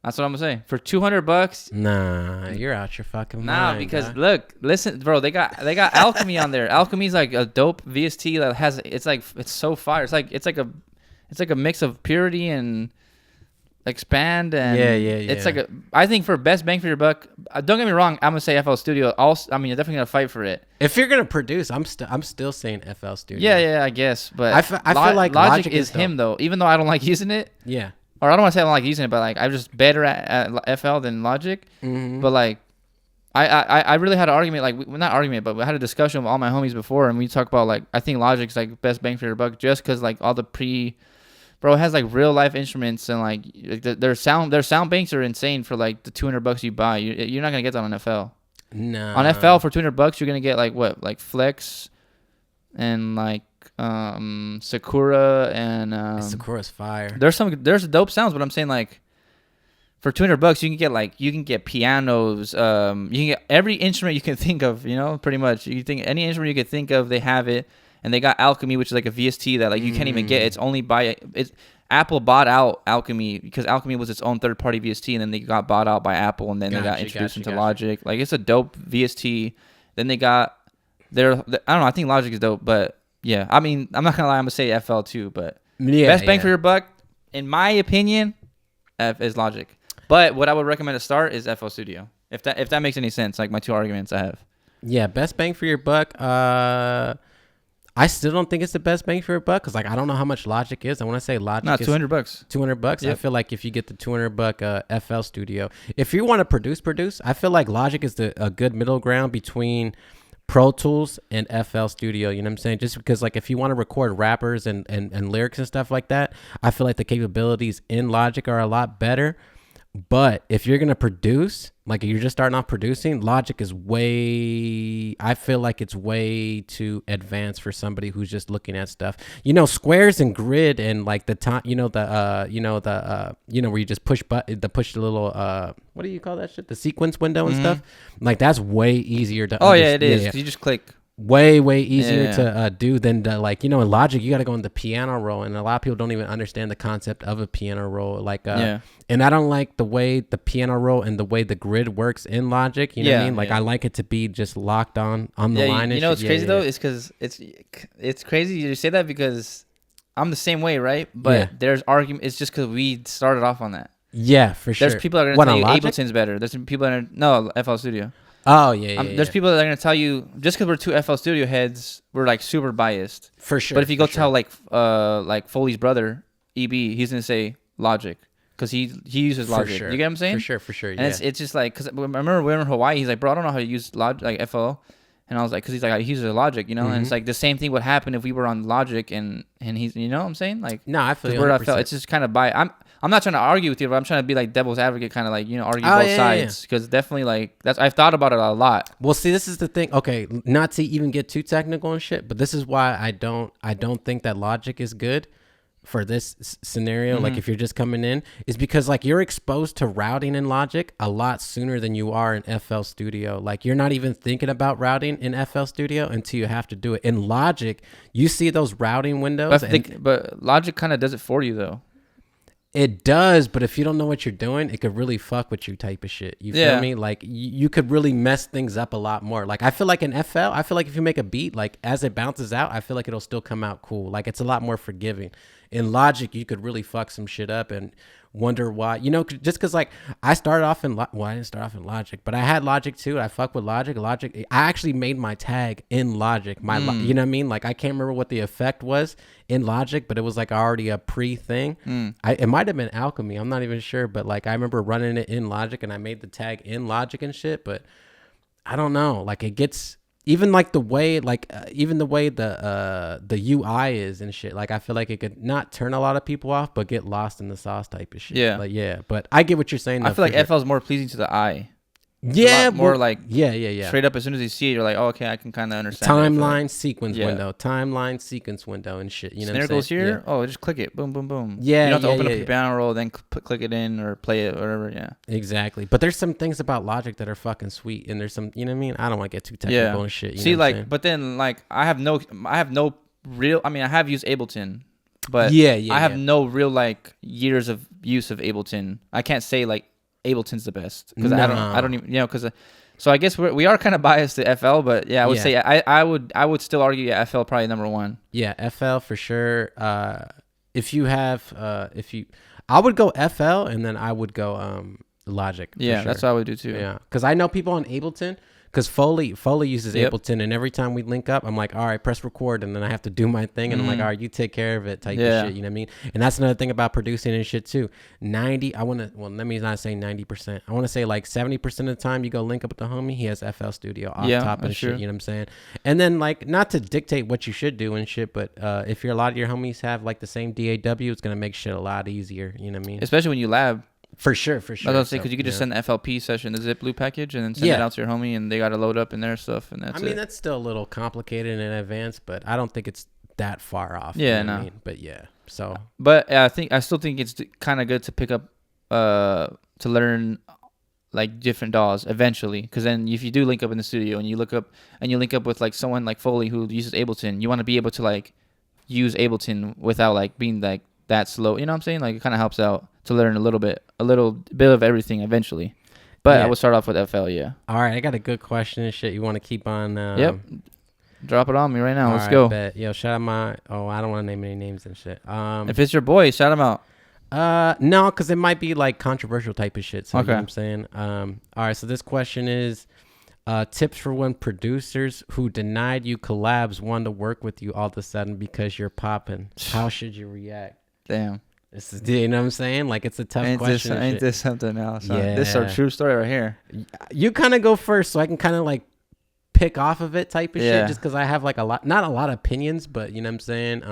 That's what I'm gonna say. For $200. Nah, you're out your fucking mind. Nah, because look, listen, bro. They got Alchemy on there. Alchemy's like a dope VST that has. It's so fire. It's like a mix of purity and expand, and Yeah. it's like I think for best bang for your buck. Don't get me wrong. I'm gonna say FL Studio. Also, I mean, you're definitely gonna fight for it. If you're gonna produce, I'm still saying FL Studio. Yeah, I guess. But I feel like Logic is him though. Even though I don't like using it. Yeah. Or I don't want to say I don't like using it, but like I'm just better at FL than Logic. Mm-hmm. But like. I really had an argument, like not argument, but we had a discussion with all my homies before, and we talk about like I think Logic's like best bang for your buck just because like all the bro, it has like real life instruments and like their sound banks are insane for like the $200 you buy. You're not gonna get that on FL. No. On FL for $200 you're gonna get like what, like Flex and like Sakura and Sakura's fire. There's dope sounds, but I'm saying like. For $200, you can get pianos. You can get every instrument you can think of. You know, pretty much. You can think any instrument you can think of, they have it. And they got Alchemy, which is like a VST that like you can't even get. It's only Apple bought out Alchemy because Alchemy was its own third-party VST, and then they got bought out by Apple, and then they got introduced into Logic. Like it's a dope VST. Then they got I don't know. I think Logic is dope, but yeah. I mean, I'm not gonna lie. I'm gonna say FL too, but best bang for your buck, in my opinion, F is Logic. But what I would recommend to start is FL Studio. If that makes any sense, like my two arguments I have. Yeah, best bang for your buck. I still don't think it's the best bang for your buck because like I don't know how much Logic is. I want to say Logic. No, $200. $200. Yep. I feel like if you get the $200 FL Studio, if you want to produce, I feel like Logic is a good middle ground between Pro Tools and FL Studio. You know what I'm saying? Just because like if you want to record rappers and lyrics and stuff like that, I feel like the capabilities in Logic are a lot better. But if you're going to produce, like you're just starting off producing, Logic is I feel like it's way too advanced for somebody who's just looking at stuff. You know, squares and grid and like the time, where you just push the little, what do you call that shit? The sequence window and stuff. Like that's way easier to understand. Yeah, it is. Yeah. You just click. Way easier to do than in Logic you got to go in the piano roll, and a lot of people don't even understand the concept of a piano roll, and I don't like the way the piano roll and the way the grid works in Logic, you know what I mean, like I like it to be just locked on the line. You know what's crazy though is because it's crazy you say that because I'm the same way, right? But there's argument, it's just because we started off on that. Yeah, for sure. There's people that are gonna tell you Ableton's better. There's people that are FL Studio. Oh yeah. There's people that are gonna tell you just because we're two FL Studio heads, we're like super biased. For sure. But if you go tell like Foley's brother EB, he's gonna say Logic because he uses Logic. Sure. You get what I'm saying? For sure. And it's just like because I remember we were in Hawaii. He's like, bro, I don't know how to use Logic like FL, and I was like, because he's like he uses Logic, you know. And it's like the same thing would happen if we were on Logic and he's, you know what I'm saying? Like no, I feel we're FL. It's just kind of I'm not trying to argue with you, but I'm trying to be like devil's advocate, kind of like, argue both sides. Because definitely like I've thought about it a lot. Well, see, this is the thing. Okay, not to even get too technical and shit, but this is why I don't think that Logic is good for this scenario. Like if you're just coming in, is because like you're exposed to routing in Logic a lot sooner than you are in FL Studio. Like you're not even thinking about routing in FL Studio until you have to do it. In Logic, you see those routing windows. But Logic kind of does it for you though. It does, but if you don't know what you're doing, it could really fuck with you type of shit. You feel me? Like you could really mess things up a lot more. Like I feel like in FL, I feel like if you make a beat, like as it bounces out, I feel like it'll still come out cool. Like it's a lot more forgiving. In Logic, you could really fuck some shit up and wonder why, just because like I started off I didn't start off in Logic, but I had Logic too. I fuck with Logic. I actually made my tag in Logic. You know what I mean? Like I can't remember what the effect was in Logic, but it was like already a pre thing. It might have been Alchemy. I'm not even sure, but like I remember running it in Logic and I made the tag in Logic and shit. But I don't know. Like it gets even like the way the UI is and shit. Like I feel like it could not turn a lot of people off, but get lost in the sauce type of shit. Yeah. Like but I get what you're saying. I feel like FL is more pleasing to the eye. Yeah, more like straight up as soon as you see it, you're like, oh, okay, I can kind of understand. Timeline sequence window and shit. You know, snare goes here. Oh, just click it. Boom, boom, boom. Yeah, you don't have to open up your piano roll, then click it in or play it, or whatever. Yeah, exactly. But there's some things about Logic that are fucking sweet, and there's some, you know what I mean. I don't want to get too technical and shit. See, like, but then like I have no real. I mean, I have used Ableton, but I have no real like years of use of Ableton. I can't say like Ableton's the best because I don't even because so I guess we are kind of biased to FL, but I would say I would still argue FL probably number one. FL for sure. If you have I would go FL and then I would go Logic. Yeah, sure. that's what I would do too. Yeah, because I know people on Ableton. Because Foley uses Ableton, and every time we link up, I'm like, all right, press record, and then I have to do my thing, and I'm like, all right, you take care of it, type of shit. You know what I mean? And that's another thing about producing and shit too. Let me not say 90%. I want to say like 70% of the time you go link up with the homie, he has FL Studio off top and shit. You know what I'm saying? And then like, not to dictate what you should do and shit, but if a lot of your homies have like the same DAW, it's gonna make shit a lot easier. You know what I mean? Especially when you lab. For sure. I was gonna say, because you could just send the FLP session, the zip loop package, and then send it out to your homie, and they got to load up in their stuff, and that's it. I mean, that's still a little complicated in advance, but I don't think it's that far off. Yeah, you know no. what I mean? But yeah, so. But I still think it's kind of good to pick up, to learn, like different DAWs eventually, because then if you do link up in the studio and you link up with like someone like Foley who uses Ableton, you want to be able to like use Ableton without like being like that slow. You know what I'm saying? Like it kind of helps out to learn a little bit of everything eventually. But I will start off with FL. Yeah. All right, I got a good question and shit. You want to keep on? Yep. Drop it on me right now. Let's right, go. Bet. Yo, shout out I don't want to name any names and shit. If it's your boy, shout him out. No, because it might be like controversial type of shit. So okay. You know what I'm saying? All right. So this question is, tips for when producers who denied you collabs want to work with you all of a sudden because you're popping. How should you react? Damn. This is, you know what I'm saying? Like, it's a tough question. Ain't this something else? Huh? Yeah. This is a true story right here. You kind of go first so I can kind of like pick off of it type of shit, just because I have like not a lot of opinions, but you know what I'm saying?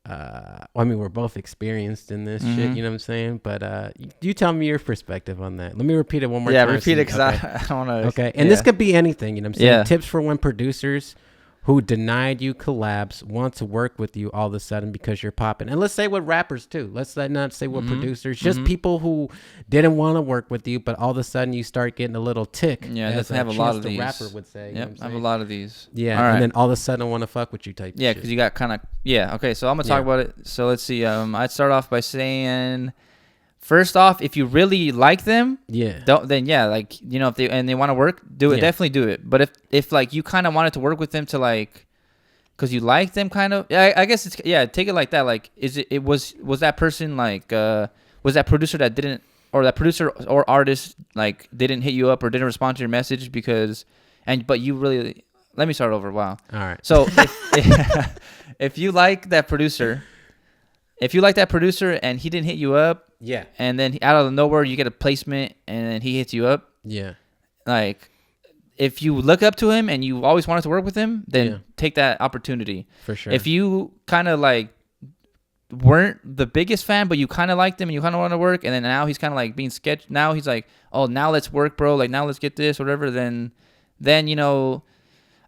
I mean, we're both experienced in this shit, you know what I'm saying? But you tell me your perspective on that. Let me repeat it one more time. Yeah, repeat it because I don't want to. Okay, and this could be anything, you know what I'm saying? Yeah. Tips for when producers who denied you collabs want to work with you all of a sudden because you're popping. And let's say with rappers too. Let's not say with producers. Just people who didn't want to work with you, but all of a sudden you start getting a little tick. Yeah, that's have a lot of these. The rapper would say. Yep, I have a lot of these. Yeah, all right. And then all of a sudden I want to fuck with you type. Yeah, because you got kind of okay. So I'm gonna talk about it. So let's see. I'd start off by saying, first off, if you really like them, like, you know, if they want to work, do it. Definitely do it. But if like you kind of wanted to work with them to like, because you like them kind of, I guess it's take it like that. Like, was that person like was that producer that didn't, or that producer or artist like didn't hit you up or didn't respond to your message but you really, let me start over. Wow. All right. So if you like that producer. If you like that producer and he didn't hit you up, and then out of nowhere you get a placement and then he hits you up, like if you look up to him and you always wanted to work with him, then take that opportunity. For sure. If you kind of like weren't the biggest fan, but you kind of liked him and you kind of want to work, and then now he's kind of like being sketched. Now he's like, oh, now let's work, bro. Like now let's get this, whatever. Then you know.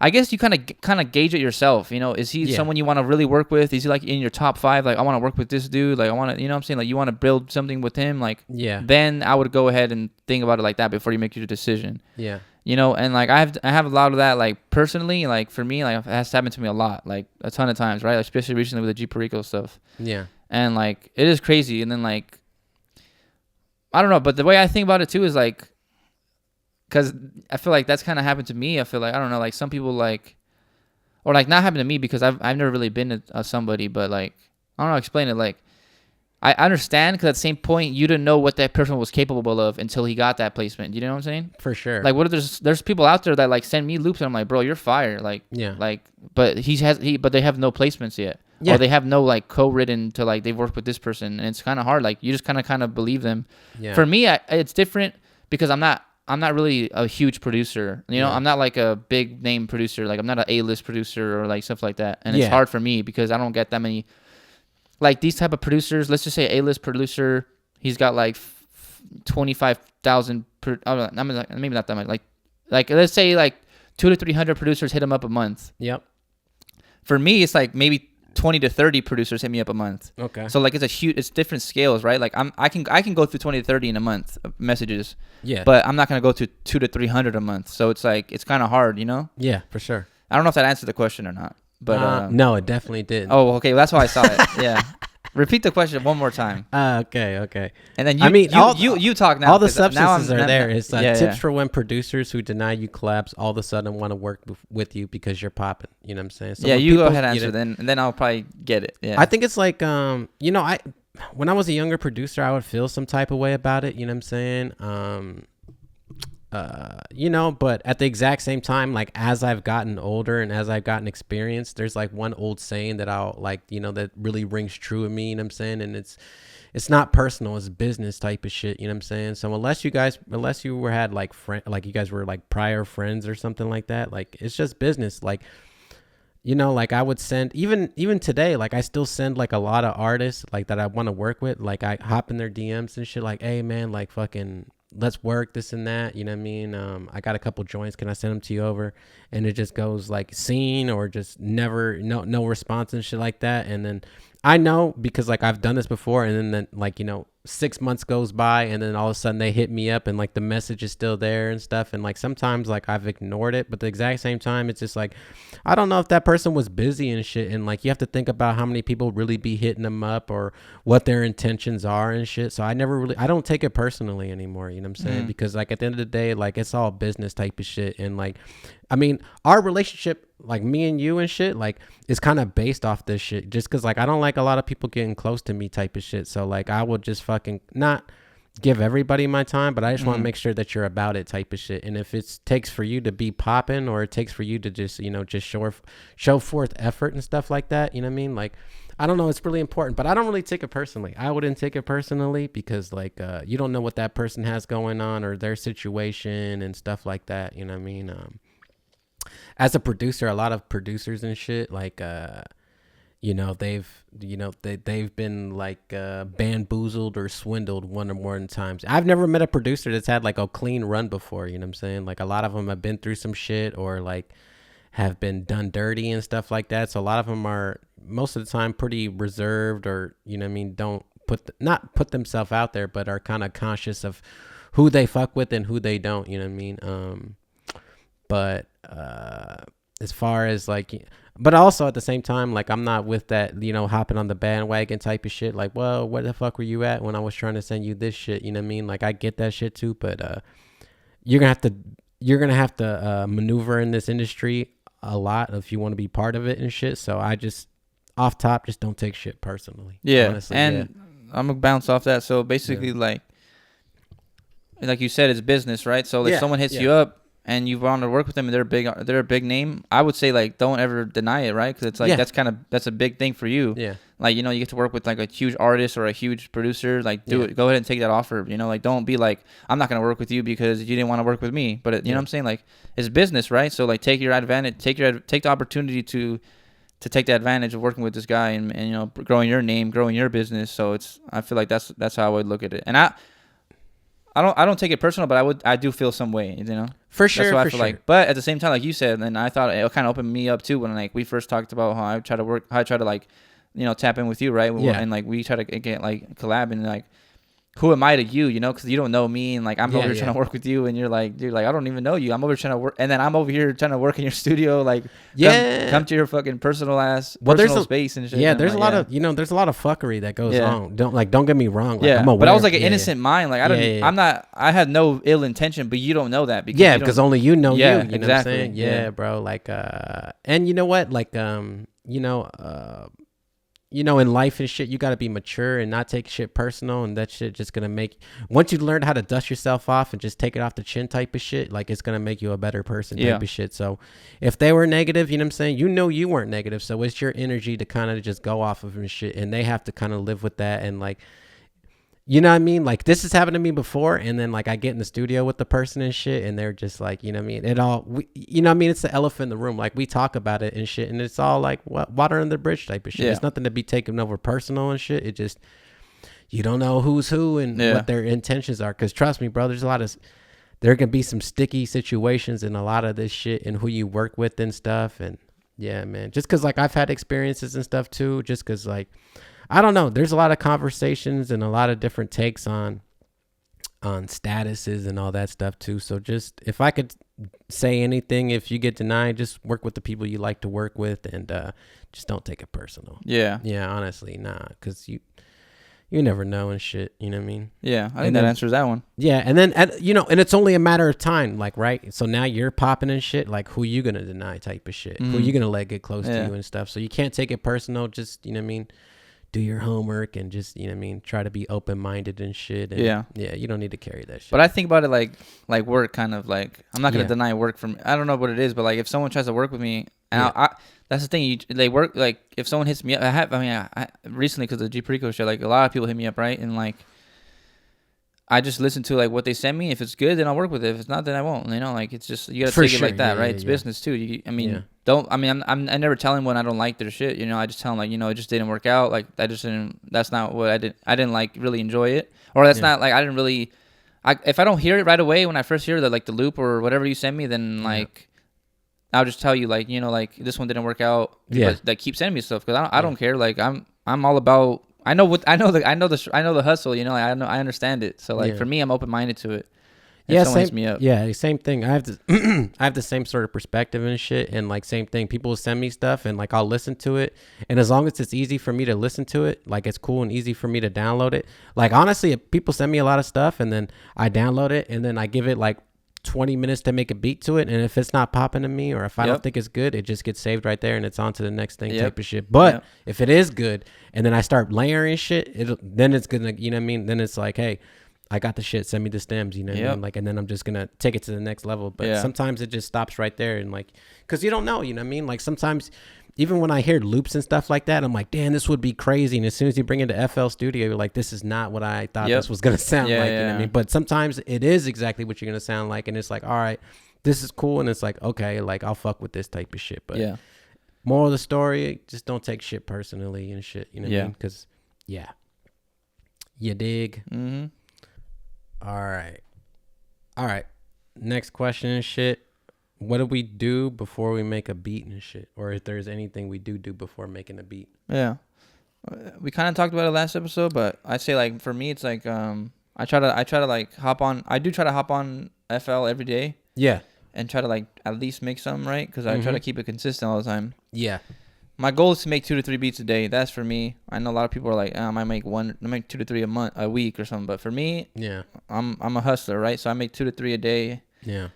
I guess you kind of gauge it yourself. You know, is he someone you want to really work with? Is he like in your top 5? Like, I want to work with this dude. Like, I want to, you know what I'm saying? Like, you want to build something with him. Like, then I would go ahead and think about it like that before you make your decision. Yeah. You know, and like I have a lot of that. Like personally, like for me, like it has happened to me a lot, like a ton of times, right? Especially recently with the G Perico stuff. Yeah. And like it is crazy. And then like, I don't know, but the way I think about it too is like. Because I feel like that's kind of happened to me. I feel like, I don't know, like some people like, or like not happened to me because I've never really been to somebody, but like, I don't know how to explain it. Like, I understand because at the same point, you didn't know what that person was capable of until he got that placement. You know what I'm saying? For sure. Like, what if there's people out there that like send me loops and I'm like, bro, you're fire. Like, but but they have no placements yet. Yeah. Or they have no like co-written to like, they've worked with this person. And it's kind of hard. Like, you just kind of believe them. Yeah. For me, it's different because I'm not really a huge producer. You know, I'm not like a big name producer. Like I'm not an A-list producer or like stuff like that. And it's hard for me because I don't get that many. Like these type of producers, let's just say A-list producer, he's got like 25,000. I mean, maybe not that much. Like let's say like 200 to 300 producers hit him up a month. Yep. For me, it's like maybe 20 to 30 producers hit me up a month. Okay. So like it's different scales, right? Like I can go through 20 to 30 in a month of messages. Yeah. But I'm not going to go to 200 to 300 a month. So it's like it's kind of hard, you know? Yeah, for sure. I don't know if that answered the question or not. But no, it definitely did. Oh, okay. Well, that's why I saw it. Yeah. Repeat the question one more time. Okay. And then you talk now. All the substances are there. It's tips for when producers who deny you collabs all of a sudden want to work with you because you're popping. You know what I'm saying? So you go ahead and answer then, and then I'll probably get it. Yeah. I think it's like, you know, when I was a younger producer, I would feel some type of way about it. You know what I'm saying? You know, but at the exact same time, like as I've gotten older and as I've gotten experience, there's like one old saying that I'll like, you know, that really rings true with me. You know what I'm saying? And it's not personal, it's business type of shit. You know what I'm saying? So unless you were had like like you guys were like prior friends or something like that, like it's just business. Like, you know, like I would send even today, like I still send like a lot of artists like that I want to work with. Like I hop in their DMs and shit like, hey man, like fucking let's work this and that. You know what I mean? I got a couple joints. Can I send them to you over? And it just goes like seen or just never, no response and shit like that. And then I know because like I've done this before and then like, you know, 6 months goes by and then all of a sudden they hit me up and like the message is still there and stuff. And like sometimes like I've ignored it, but the exact same time, it's just like, I don't know if that person was busy and shit. And like, you have to think about how many people really be hitting them up or what their intentions are and shit. So I don't take it personally anymore. You know what I'm saying? Because like at the end of the day, like it's all business type of shit. And like, I mean, our relationship, like me and you and shit, like is kind of based off this shit just because like I don't like a lot of people getting close to me type of shit. So like I will just fucking not give everybody my time, but I just want to make sure that you're about it type of shit. And if it takes for you to be popping or it takes for you to just, you know, just show forth effort and stuff like that, you know what I mean? Like, I don't know, it's really important, but I don't really take it personally. I wouldn't take it personally because like you don't know what that person has going on or their situation and stuff like that, you know what I mean? As a producer, a lot of producers and shit, like you know, they've been like bamboozled or swindled one or more times. I've never met a producer that's had like a clean run before, you know what I'm saying? Like a lot of them have been through some shit or like have been done dirty and stuff like that. So a lot of them are most of the time pretty reserved or, you know what I mean, don't not put themselves out there, but are kind of conscious of who they fuck with and who they don't, you know what I mean? But as far as like, but also at the same time, like I'm not with that, you know, hopping on the bandwagon type of shit. Like, well, where the fuck were you at when I was trying to send you this shit? You know what I mean? Like I get that shit too, but you're gonna have to maneuver in this industry a lot if you want to be part of it and shit. So I just off top, just don't take shit personally. Yeah, honestly, and yeah. I'm gonna bounce off that. So basically, like you said, it's business, right? So if someone hits you up and you want to work with them and they're a big name, I would say like don't ever deny it, right? Because it's like that's a big thing for you. Yeah. Like, you know, you get to work with like a huge artist or a huge producer, like do it. Go ahead and take that offer. You know, like don't be like, I'm not gonna work with you because you didn't want to work with me. But you know what I'm saying? Like it's business, right? So like take your advantage, take the opportunity to take the advantage of working with this guy and you know, growing your name, growing your business. So I feel like that's how I would look at it. And I don't take it personal, but I do feel some way, you know. For sure, that's what I feel like. But at the same time, like you said, and I thought it kind of opened me up too when like we first talked about how I try to like, you know, tap in with you, right? And like we try to get like collab and like, who am I to you, you know? Because you don't know me, and like I'm over here trying to work with you, and you're like I don't even know you. I'm over here trying to work, and then I'm over here trying to work in your studio, like come to your fucking personal space and shit. Yeah, there's a lot of there's a lot of fuckery that goes on. Don't get me wrong. Like, I'm aware, but I was like an innocent mind. Like I had no ill intention, but you don't know that because only you know you. You exactly. know what I'm saying? Yeah, bro. Like and you know what? Like in life and shit, you got to be mature and not take shit personal. And that shit just going to make, once you learn how to dust yourself off and just take it off the chin type of shit, like it's going to make you a better person type of shit. So if they were negative, you know what I'm saying? You know you weren't negative. So it's your energy to kind of just go off of and shit. And they have to kind of live with that. And like, you know what I mean? Like this has happened to me before. And then like I get in the studio with the person and shit. And they're just like, you know what I mean? You know what I mean? It's the elephant in the room. Like we talk about it and shit. And it's all like water under the bridge type of shit. It's nothing to be taken over personal and shit. It just, you don't know who's who and what their intentions are. Cause trust me, bro, there can be some sticky situations in a lot of this shit and who you work with and stuff. And yeah, man, just cause like I've had experiences and stuff too, just cause like, I don't know. There's a lot of conversations and a lot of different takes on statuses and all that stuff too. So just if I could say anything, if you get denied, just work with the people you like to work with and just don't take it personal. Yeah. Yeah, honestly, nah, because you never know and shit. You know what I mean? Yeah, I think that answers that one. Yeah, and then and it's only a matter of time, like, right? So now you're popping and shit, like who you gonna deny type of shit, who you gonna let get close to you and stuff. So you can't take it personal. Just, you know what I mean? do your homework and just, you know what I mean, try to be open-minded and shit. And Yeah. Yeah, you don't need to carry that shit. But I think about it like work, kind of like, I'm not gonna Yeah. deny work from. I don't know what it is, but like if someone tries to work with me, and Yeah. I that's the thing. They work, like if someone hits me up. I recently, because of the G Perico shit, like a lot of people hit me up, right? And like I just listen to like what they send me. If it's good, then I'll work with it. If it's not, then I won't. You know, like it's just, you gotta For take it sure. like that, Yeah, right? yeah, It's yeah. business too. I mean, Yeah. I never tell them when I don't like their shit. You know, I just tell them like, it just didn't work out. Like I just didn't. That's not what I did. I didn't like really enjoy it, or that's Yeah. not like I didn't really. If I don't hear it right away when I first hear the loop or whatever you send me, then like I'll just tell you like, like this one didn't work out. Yeah. But like keep sending me stuff, because I don't care. Like I'm all about. I know the hustle. You know, like, I understand it. So like for me, I'm open minded to it. If someone hits me up. Yeah, same thing. I have I have the same sort of perspective and shit, and like same thing. People will send me stuff, and like I'll listen to it, and as long as it's easy for me to listen to it, like it's cool and easy for me to download it. Like honestly, if people send me a lot of stuff, and then I download it, and then I give it like 20 minutes to make a beat to it, and if it's not popping to me, or if I don't think it's good, it just gets saved right there, and it's on to the next thing type of shit. But if it is good, and then I start layering shit, then it's gonna, you know what I mean? Then it's like, hey, I got the shit, send me the stems, you know what I mean? Like, and then I'm just gonna take it to the next level. But sometimes it just stops right there, and like, cause you don't know, you know what I mean? Like sometimes even when I hear loops and stuff like that, I'm like, damn, this would be crazy. And as soon as you bring it to FL Studio, you're like, this is not what I thought this was gonna sound like. You know what I mean? But sometimes it is exactly what you're gonna sound like, and it's like, all right, this is cool, and it's like, okay, like I'll fuck with this type of shit. But moral of the story, just don't take shit personally and shit. You know what I mean? Cause you dig. Mm-hmm. All right. Next question and shit. What do we do before we make a beat and shit? Or if there's anything we do before making a beat? Yeah. We kind of talked about it last episode, but I'd say like for me, it's like I try to like hop on. I do try to hop on FL every day. Yeah. And try to like at least make some, right? Because I try to keep it consistent all the time. Yeah. My goal is to make 2 to 3 beats a day. That's for me. I know a lot of people are like, I might make 2 to 3 a week or something. But for me, I'm a hustler, right? So I make 2 to 3 a day. Yeah.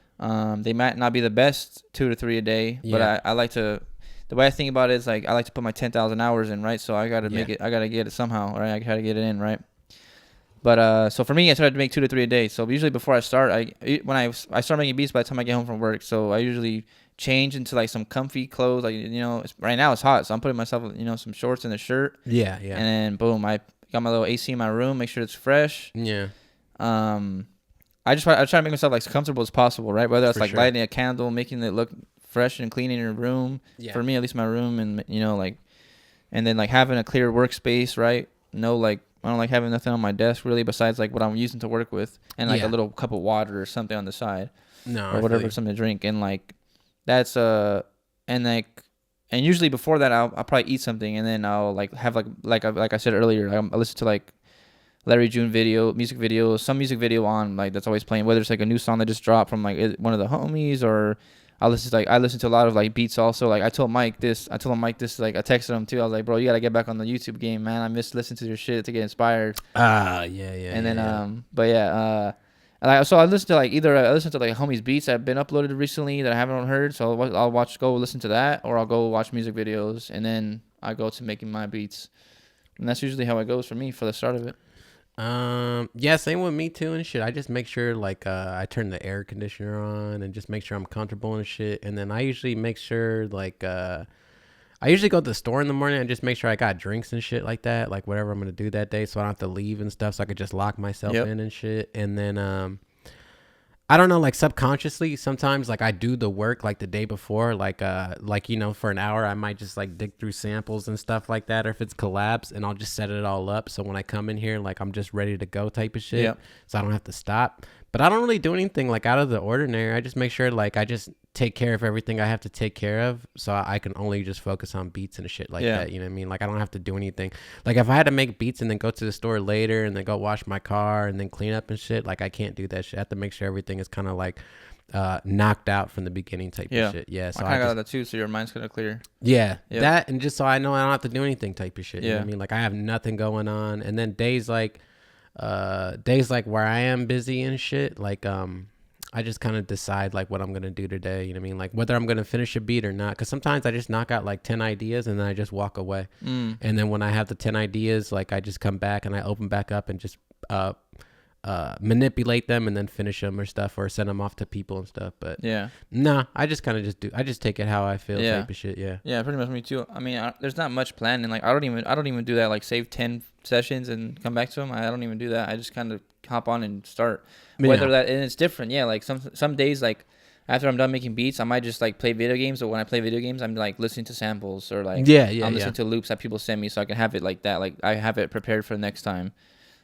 They might not be the best 2 to 3 a day, but I like to. The way I think about it is like I like to put my 10,000 hours in, right? So I gotta make it. I gotta get it somehow, right? I try to get it in, right? But so for me, I try to make 2 to 3 a day. So usually before I start, when I start making beats by the time I get home from work. So I usually change into like some comfy clothes, like right now it's hot, so I'm putting myself some shorts and a shirt. Yeah. And then boom, I got my little AC in my room, make sure it's fresh. Yeah. I try to make myself like as comfortable as possible, right? Whether it's For like sure. lighting a candle, making it look fresh and clean in your room. For me, at least my room, and like, and then like having a clear workspace, right? No, like I don't like having nothing on my desk really besides like what I'm using to work with, and like a little cup of water or something on the side, or whatever, something to drink, and like that's and usually before that I'll probably eat something, and then I'll like have like I said earlier, I listen to like Larry June music video, some music video on like that's always playing, whether it's like a new song that just dropped from like one of the homies, or I listen to a lot of like beats also. Like I told Mike this, like I texted him too. I was like, bro, you gotta get back on the YouTube game, man. I miss listening to your shit to get inspired. Yeah. And then so I listen to like I listen to like homies beats that have been uploaded recently that I haven't heard. So I'll go listen to that, or I'll go watch music videos, and then I go to making my beats. And that's usually how it goes for me for the start of it. Yeah, same with me too and shit. I just make sure like I turn the air conditioner on and just make sure I'm comfortable and shit. And then I usually make sure like I usually go to the store in the morning and just make sure I got drinks and shit like that, like whatever I'm gonna do that day, so I don't have to leave and stuff, so I could just lock myself in and shit. And then I don't know, like subconsciously sometimes like I do the work like the day before, like for an hour I might just like dig through samples and stuff like that, or if it's collabs, and I'll just set it all up so when I come in here like I'm just ready to go type of shit, so I don't have to stop. But I don't really do anything like out of the ordinary. I just make sure like I just take care of everything I have to take care of, so I can only just focus on beats and shit like that. You know what I mean? Like I don't have to do anything. Like if I had to make beats and then go to the store later and then go wash my car and then clean up and shit, like I can't do that shit. I have to make sure everything is kind of like knocked out from the beginning type of shit. Yeah. So I kind of got that too, so your mind's kind of clear. Yeah. That, and just so I know I don't have to do anything type of shit. You know what I mean? Like I have nothing going on. And then days like where I am busy and shit, like I just kind of decide like what I'm gonna do today. You know what I mean? Like whether I'm gonna finish a beat or not. Because sometimes I just knock out like 10 ideas and then I just walk away. And then when I have the 10 ideas, like I just come back and I open back up and just manipulate them and then finish them or stuff, or send them off to people and stuff. But I just kind of I just take it how I feel type of shit. Yeah, pretty much me too. I mean, there's not much planning. Like I don't even do that. Like save 10 sessions and come back to them. I don't even do that. I just kind of hop on and start. Whether that, and it's different. Yeah, like some days, like after I'm done making beats, I might just like play video games. Or when I play video games, I'm like listening to samples or like I'm listening to loops that people send me, so I can have it like that. Like I have it prepared for the next time.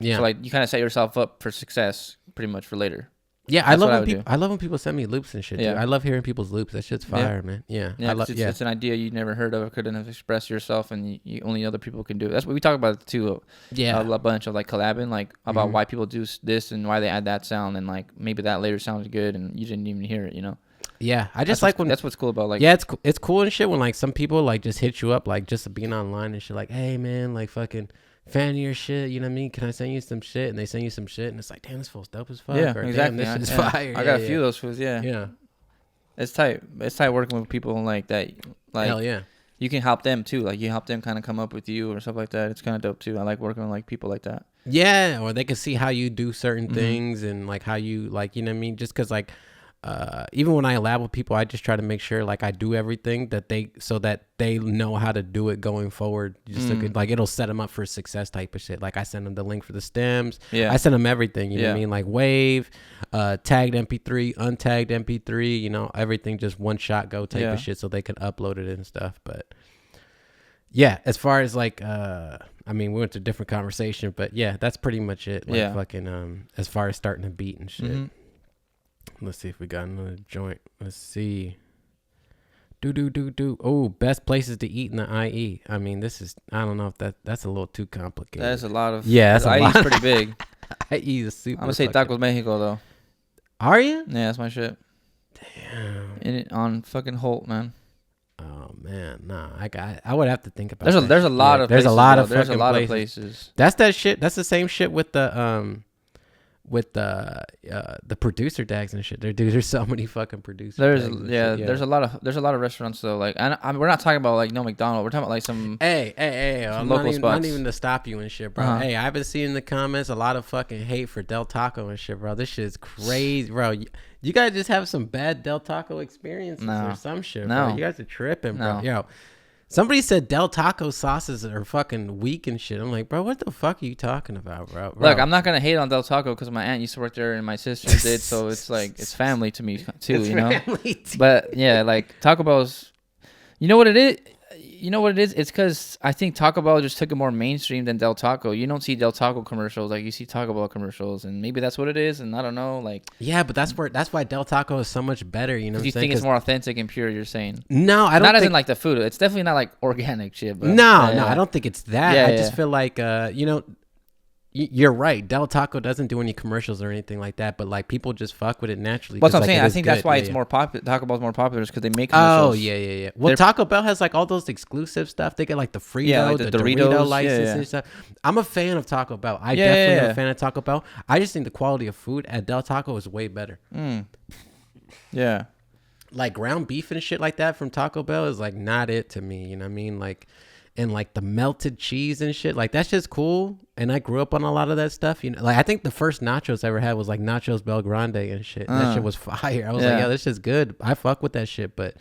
Yeah. So like you kind of set yourself up for success pretty much for later. Yeah, I love when people send me loops and shit. Yeah, dude. I love hearing people's loops. That shit's fire, man. Yeah, it's an idea you never heard of, couldn't have expressed yourself, and you only other people can do it. That's what we talk about too. Yeah, a bunch of like collabing, like about why people do this and why they add that sound, and like maybe that later sounds good and you didn't even hear it. You know. Yeah, I just like when that's what's cool about like. Yeah, it's cool and shit when like some people like just hit you up like just being online and shit, like, hey man, like fucking fan of your shit, you know what I mean? Can I send you some shit? And they send you some shit, and it's like, damn, this fool's dope as fuck. Yeah, or, exactly. Damn, this shit's fire. I got a few of those fools. Yeah. Yeah. It's tight. It's tight working with people like that. Like, hell yeah. You can help them too. Like you help them kind of come up with you or stuff like that. It's kind of dope too. I like working with like people like that. Yeah, or they can see how you do certain things and like how you like, you know what I mean? Just because like. Even when I collab with people, I just try to make sure like I do everything that they know how to do it going forward. Just like it'll set them up for success type of shit. Like I send them the link for the stems. Yeah, I send them everything. You know what I mean? Like wave, tagged MP3, untagged MP3. You know, everything just one shot go type of shit, so they can upload it and stuff. But yeah, as far as like I mean, we went to a different conversation, but yeah, that's pretty much it. Like fucking as far as starting a beat and shit. Let's see if we got another joint. Let's see. Oh, best places to eat in the IE. I mean, this is, I don't know if that's a little too complicated. That's a lot of. Yeah, that's a lot. IE's pretty big. IE is super. I'm gonna say Tacos Mexico though. Are you? Yeah, that's my shit. Damn. On fucking Holt, man. Oh man, nah. I would have to think about. There's a lot of. There's places, a lot of. There's a lot places. of places. That's that shit. That's the same shit with the producer tags and shit. There's so many fucking producers. There's a lot of restaurants though. Like we're not talking about like no McDonald's. We're talking about like some I'm local spots. Not even to stop you and shit, bro. Hey, I've been seeing in the comments a lot of fucking hate for Del Taco and shit, bro. This shit is crazy, bro. You guys just have some bad Del Taco experiences or some shit, bro. You guys are tripping, bro. Yo. Somebody said Del Taco sauces are fucking weak and shit. I'm like, bro, what the fuck are you talking about, bro? Look, I'm not gonna hate on Del Taco because my aunt used to work there and my sister did, so it's like it's family to me too, you know. But yeah, like Taco Bell's, you know what it is? It's because I think Taco Bell just took it more mainstream than Del Taco. You don't see Del Taco commercials like you see Taco Bell commercials, and maybe that's what it is. And I don't know, like yeah, but that's why Del Taco is so much better. You know, you think it's more authentic and pure. You're saying no, I don't. Not as in like the food. It's definitely not like organic shit. But no, I don't think it's that. I just feel like you know. You're right. Del Taco doesn't do any commercials or anything like that, but like people just fuck with it naturally. That's what I'm saying. I think that's why it's more popular. Taco Bell's more popular because they make commercials. Oh yeah. Well, Taco Bell has like all those exclusive stuff. They get like the Frito, the Dorito license and stuff. I'm a fan of Taco Bell. I definitely am a fan of Taco Bell. I just think the quality of food at Del Taco is way better. Yeah. Like ground beef and shit like that from Taco Bell is like not it to me. You know what I mean? Like. And like the melted cheese and shit, like that's just cool. And I grew up on a lot of that stuff. You know, like I think the first nachos I ever had was like nachos Bel Grande and shit. And that shit was fire. I was like, yo, this shit's good. I fuck with that shit, but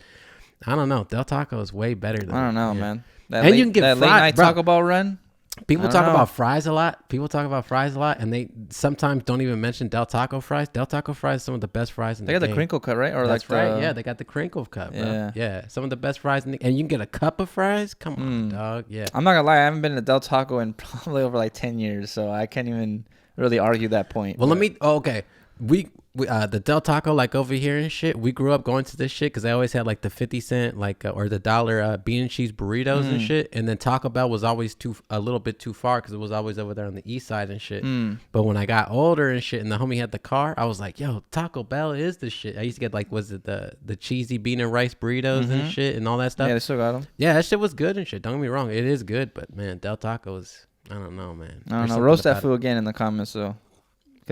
I don't know. Del Taco is way better than I don't know, man. You can get late night Taco Bell run. People talk about fries a lot. And they sometimes don't even mention Del Taco fries. Del Taco fries are some of the best fries in the game. They got the crinkle cut, right? Or that's right. Yeah, they got the crinkle cut, bro. Yeah. Some of the best fries and you can get a cup of fries. Come on, dog. Yeah. I'm not gonna lie, I haven't been to Del Taco in probably over like 10 years, so I can't even really argue that point. Well, okay. We the Del Taco like over here and shit, we grew up going to this shit because they always had like the 50 cent like or the dollar bean and cheese burritos and shit, and then Taco Bell was always a little bit too far because it was always over there on the east side and shit. But when I got older and shit and the homie had the car, I was like, yo, Taco Bell is the shit. I used to get like, was it the cheesy bean and rice burritos and shit and all that stuff. Yeah, they still got them. Yeah, that shit was good and shit, don't get me wrong, it is good, but man, Del Taco is, I don't know, man. I don't know, roast that food again in the comments though.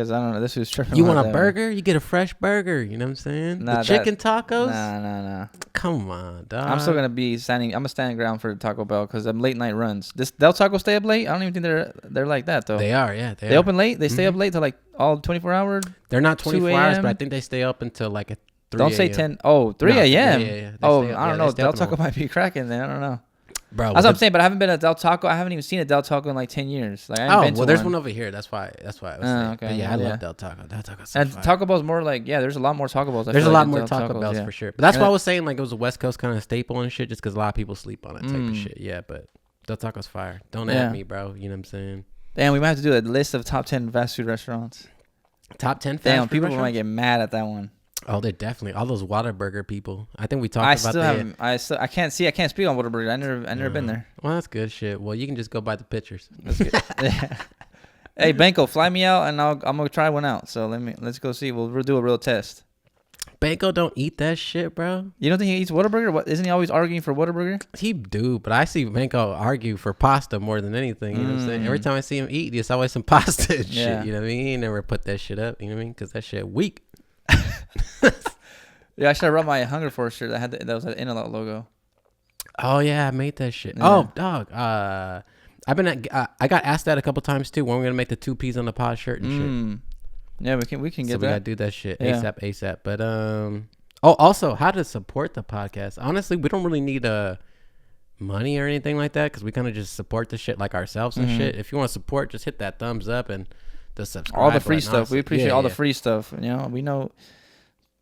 because I don't know. This was tripping. You want a burger? You get a fresh burger. You know what I'm saying? Nah, the chicken tacos? Nah. Come on, dog. I'm still gonna be standing. I'm gonna stand ground for Taco Bell because I'm late night runs. This Del Taco stay up late. I don't even think they're like that though. They are, yeah. They open late. They stay up late till like all 24 hours. They're not 24 hours, but I think they stay up until like 3 Don't say 10. Oh, 3 a.m. Yeah. Oh, I don't know. Del Taco might be cracking then. I don't know. Bro, that's what I'm saying. But I haven't been at Del Taco. I haven't even seen a Del Taco in like 10 years. Like, I haven't been to there's one over here. That's why I was saying. Okay. But yeah, I love Del Taco. Del Taco's so and fire. Taco Bell's more like, there's a lot more Taco Bells. There's a lot more Taco Bells for sure. But that's why I was saying like it was a West Coast kind of staple and shit, just because a lot of people sleep on it type of shit. Yeah, but Del Taco's fire. Don't at me, bro. You know what I'm saying? Damn, we might have to do a list of top 10 fast food restaurants. Top 10 fast Damn, food people restaurants? might get mad at that one. Oh, they're definitely all those Whataburger people. I think we talked about that. I can't speak on Whataburger. I never been there. Well, that's good shit. Well, you can just go by the pictures. That's good. Hey, Banco, fly me out and I'm gonna try one out. So let's go see. We'll do a real test. Banco don't eat that shit, bro. You don't think he eats Whataburger? What isn't he always arguing for Whataburger? He do, but I see Banco argue for pasta more than anything. You know what I'm saying? Every time I see him eat, it's always some pasta and shit. You know what I mean? He never put that shit up. You know what I mean? Because that shit weak. Yeah, I should have brought my Hunger Force shirt that was an In-N-Out logo. Oh yeah, I made that shit. Yeah. Oh dog, I got asked that a couple times too. When we're gonna make the 2 peas on the pod shirt and shit. Yeah, we can get that. So we gotta do that shit ASAP. But also how to support the podcast. Honestly, we don't really need money or anything like that because we kind of just support the shit like ourselves and shit. If you want to support, just hit that thumbs up and the subscribe. All the free stuff. We appreciate all the free stuff. You know, we know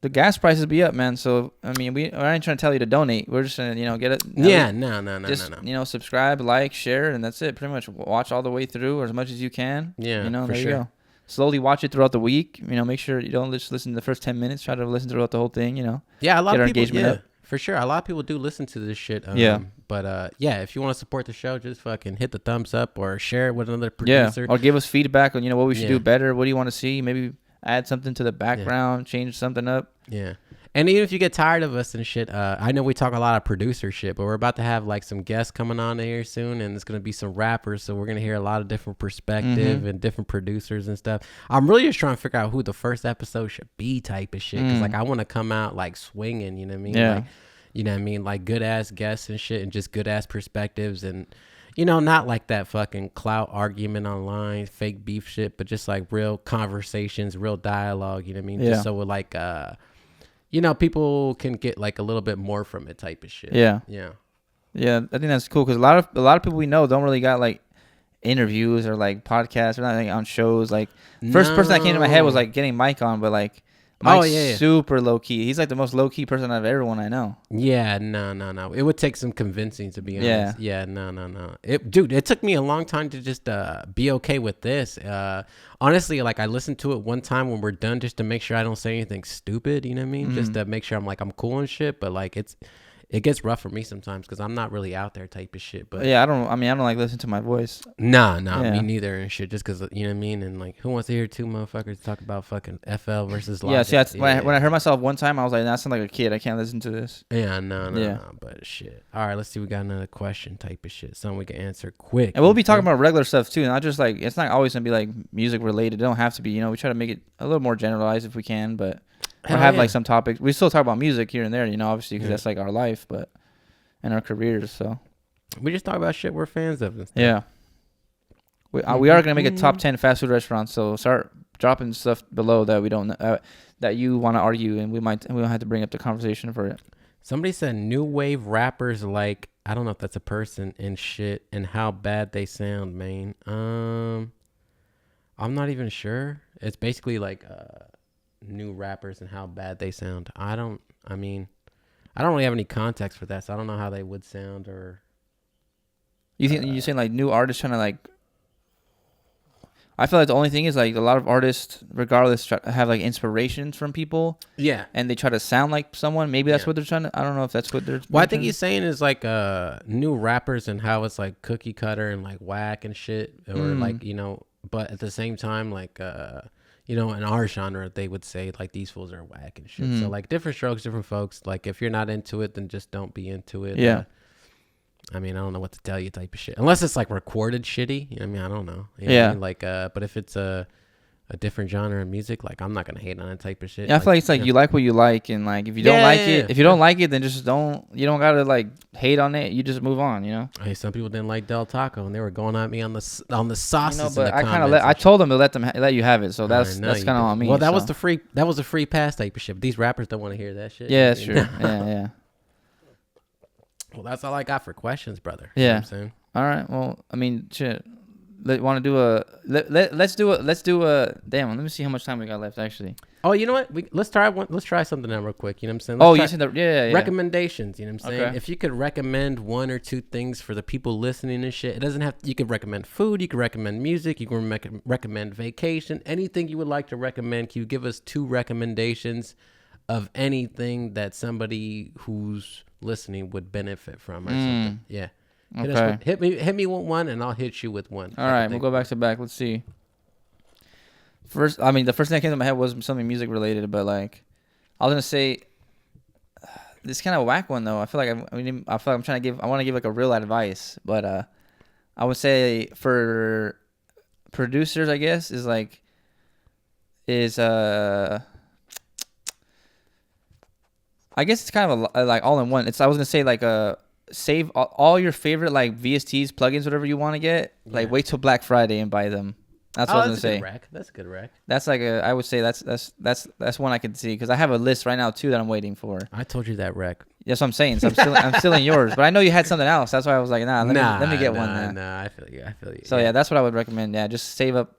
the gas prices be up, man. So I mean, we ain't trying to tell you to donate. We're just gonna get it. No. Subscribe, like, share, and that's it. Pretty much watch all the way through or as much as you can. Yeah, you go. Slowly watch it throughout the week. You know, make sure you don't just listen to the first 10 minutes. Try to listen throughout the whole thing. You know. Yeah, a lot of people. Yeah, for sure. A lot of people do listen to this shit. But if you want to support the show, just fucking hit the thumbs up or share it with another producer. Or give us feedback on what we should do better. What do you want to see? Maybe add something to the background, change something up. Yeah. And even if you get tired of us and shit, I know we talk a lot of producer shit, but we're about to have like some guests coming on here soon, and it's going to be some rappers, so we're going to hear a lot of different perspective and different producers and stuff. I'm really just trying to figure out who the first episode should be type of shit, because like I want to come out like swinging, you know what I mean? Yeah. Like, you know what I mean? Like good ass guests and shit, and just good ass perspectives, and you know, not like that fucking clout argument online, fake beef shit, but just like real conversations, real dialogue, you know what I mean? Yeah. Just so we're like, you know, people can get like a little bit more from it type of shit. Yeah. Yeah. Yeah, I think that's cool because a lot of people we know don't really got like interviews or like podcasts or not like on shows. Like first person that came to my head was like getting Mike on, but like Mike's super low key. He's like the most low key person out of everyone I know. Yeah, no. It would take some convincing to be honest. Yeah, no. It took me a long time to just be okay with this. Honestly, like I listened to it one time when we're done just to make sure I don't say anything stupid. You know what I mean? Just to make sure I'm cool and shit. But like it gets rough for me sometimes because I'm not really out there type of shit. But yeah, I don't like listening to my voice. Nah, me neither and shit. Just because you know what I mean. And like, who wants to hear two motherfuckers talk about fucking FL versus Logic? Yeah, see, when I heard myself one time, I was like, "That sounds like a kid. I can't listen to this." Yeah, no. But shit. All right, let's see. We got another question type of shit. Something we can answer quick. And we'll be talking about regular stuff too, not just like it's not always gonna be like music related. It don't have to be. You know, we try to make it a little more generalized if we can, but or have like some topics. We still talk about music here and there. You know, obviously because that's like our life, but. And our careers, so we just talk about shit we're fans of. And stuff. Yeah, we are gonna make a top 10 fast food restaurants. So start dropping stuff below that we don't that you want to argue, and we'll have to bring up the conversation for it. Somebody said new wave rappers like I don't know if that's a person and shit, and how bad they sound, man. I'm not even sure. It's basically like new rappers and how bad they sound. I don't really have any context for that, so I don't know how they would sound. Or you think you're saying like new artists trying to like? I feel like the only thing is like a lot of artists, regardless, try to have like inspirations from people. Yeah, and they try to sound like someone. Maybe that's what they're trying to. I don't know if that's what they're. What I think he's saying is like new rappers and how it's like cookie cutter and like whack and shit, or like but at the same time like in our genre, they would say like these fools are whack and shit. Mm-hmm. So like different strokes, different folks. Like if you're not into it, then just don't be into it. Yeah. I don't know what to tell you type of shit. Unless it's like recorded shitty. I don't know. You know yeah. what I mean? Like, but if it's a different genre of music, like I'm not gonna hate on that type of shit. Yeah, I feel like it's like you like what you like, and like if you don't like it, if you don't like it, then just don't. You don't gotta like hate on it. You just move on. You know. Hey, some people didn't like Del Taco, and they were going at me on the sauces. You know, in but the I kind of comments I told them to let you have it, so that's I know kind you of did. on me. Well, that so. was a free pass type of shit. But these rappers don't want to hear that shit. Yeah, that's true. Yeah. Well, that's all I got for questions, brother. Yeah. You know what I'm saying? All right. Well, I mean, shit. Want to do a let's do a damn. Let me see how much time we got left actually. Oh, you know what? Let's try something out real quick. You know what I'm saying? Oh, you said that? Yeah. Recommendations. You know what I'm saying? Okay. If you could recommend one or two things for the people listening and shit, it doesn't have. You could recommend food. You could recommend music. You can recommend vacation. Anything you would like to recommend. Can you give us 2 recommendations of anything that somebody who's listening would benefit from or something? Yeah. Okay. Hit me with one, and I'll hit you with one. All right, we'll go back to back. Let's see. The first thing that came to my head was something music related, but like, I was gonna say, this kind of whack one though. I feel like I'm trying to give. I want to give like a real advice, but I would say for producers, I guess is I guess it's kind of like all in one. I was gonna say like save all your favorite like VSTs, plugins, whatever you want to get. Like wait till Black Friday and buy them. That's what I was gonna say. That's a good rack. That's like I would say that's one I can see because I have a list right now too that I'm waiting for. I told you that rack. That's what I'm saying. So I'm still in yours, but I know you had something else. That's why I was like, let me get one. Nah, I feel you. So yeah, that's what I would recommend. Yeah, just save up.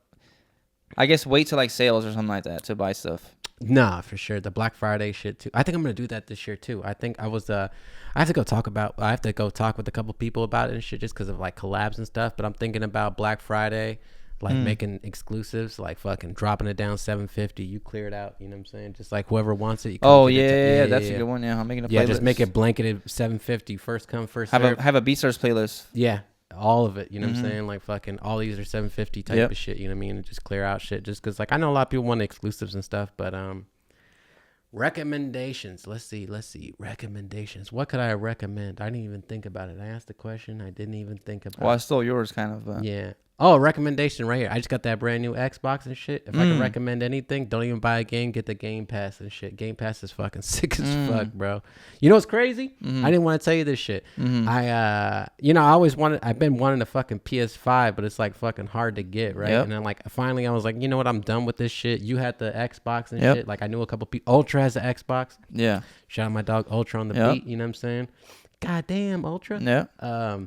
I guess wait till like sales or something like that to buy stuff. Nah, for sure. The Black Friday shit too. I think I'm gonna do that this year too. I think I have to go talk with a couple people about it and shit just because of like collabs and stuff. But I'm thinking about Black Friday, like making exclusives, like fucking dropping it down $750. You clear it out. You know what I'm saying? Just like whoever wants it. Yeah, that's a good one. Yeah, I'm making a playlist. Yeah, just make it blanketed $750. First come, first serve. Have a BeatStars playlist. Yeah. All of it, you know what I'm saying? Like fucking all these are $750 type of shit, you know what I mean? And just clear out shit just because like I know a lot of people want exclusives and stuff, but recommendations. Let's see. Recommendations. What could I recommend? I didn't even think about it. I asked the question. I didn't even think about it. Well, I stole yours kind of. Yeah. Oh, recommendation right here. I just got that brand new Xbox and shit. If I can recommend anything, don't even buy a game. Get the Game Pass and shit. Game Pass is fucking sick as fuck, bro. You know what's crazy? I didn't want to tell you this shit. I've been wanting a fucking PS5, but it's like fucking hard to get, right? And then like finally I was like, you know what? I'm done with this shit. You had the Xbox and shit. Like I knew a couple people. Ultra has the Xbox. Yeah. Shout out my dog Ultra on the beat. You know what I'm saying? God damn, Ultra. Yeah.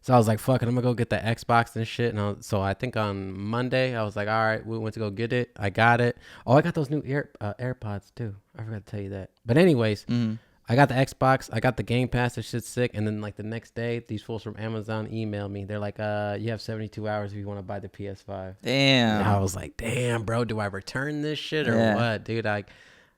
So I was like, fuck it, I'm gonna go get the Xbox and shit. And so I think on Monday, I was like, all right, we went to go get it. I got it. Oh, I got those new AirPods too. I forgot to tell you that. But anyways, I got the Xbox. I got the Game Pass. That shit's sick. And then like the next day, these fools from Amazon emailed me. They're like, you have 72 hours if you want to buy the PS5. Damn. And I was like, damn, bro, do I return this shit or what? Dude,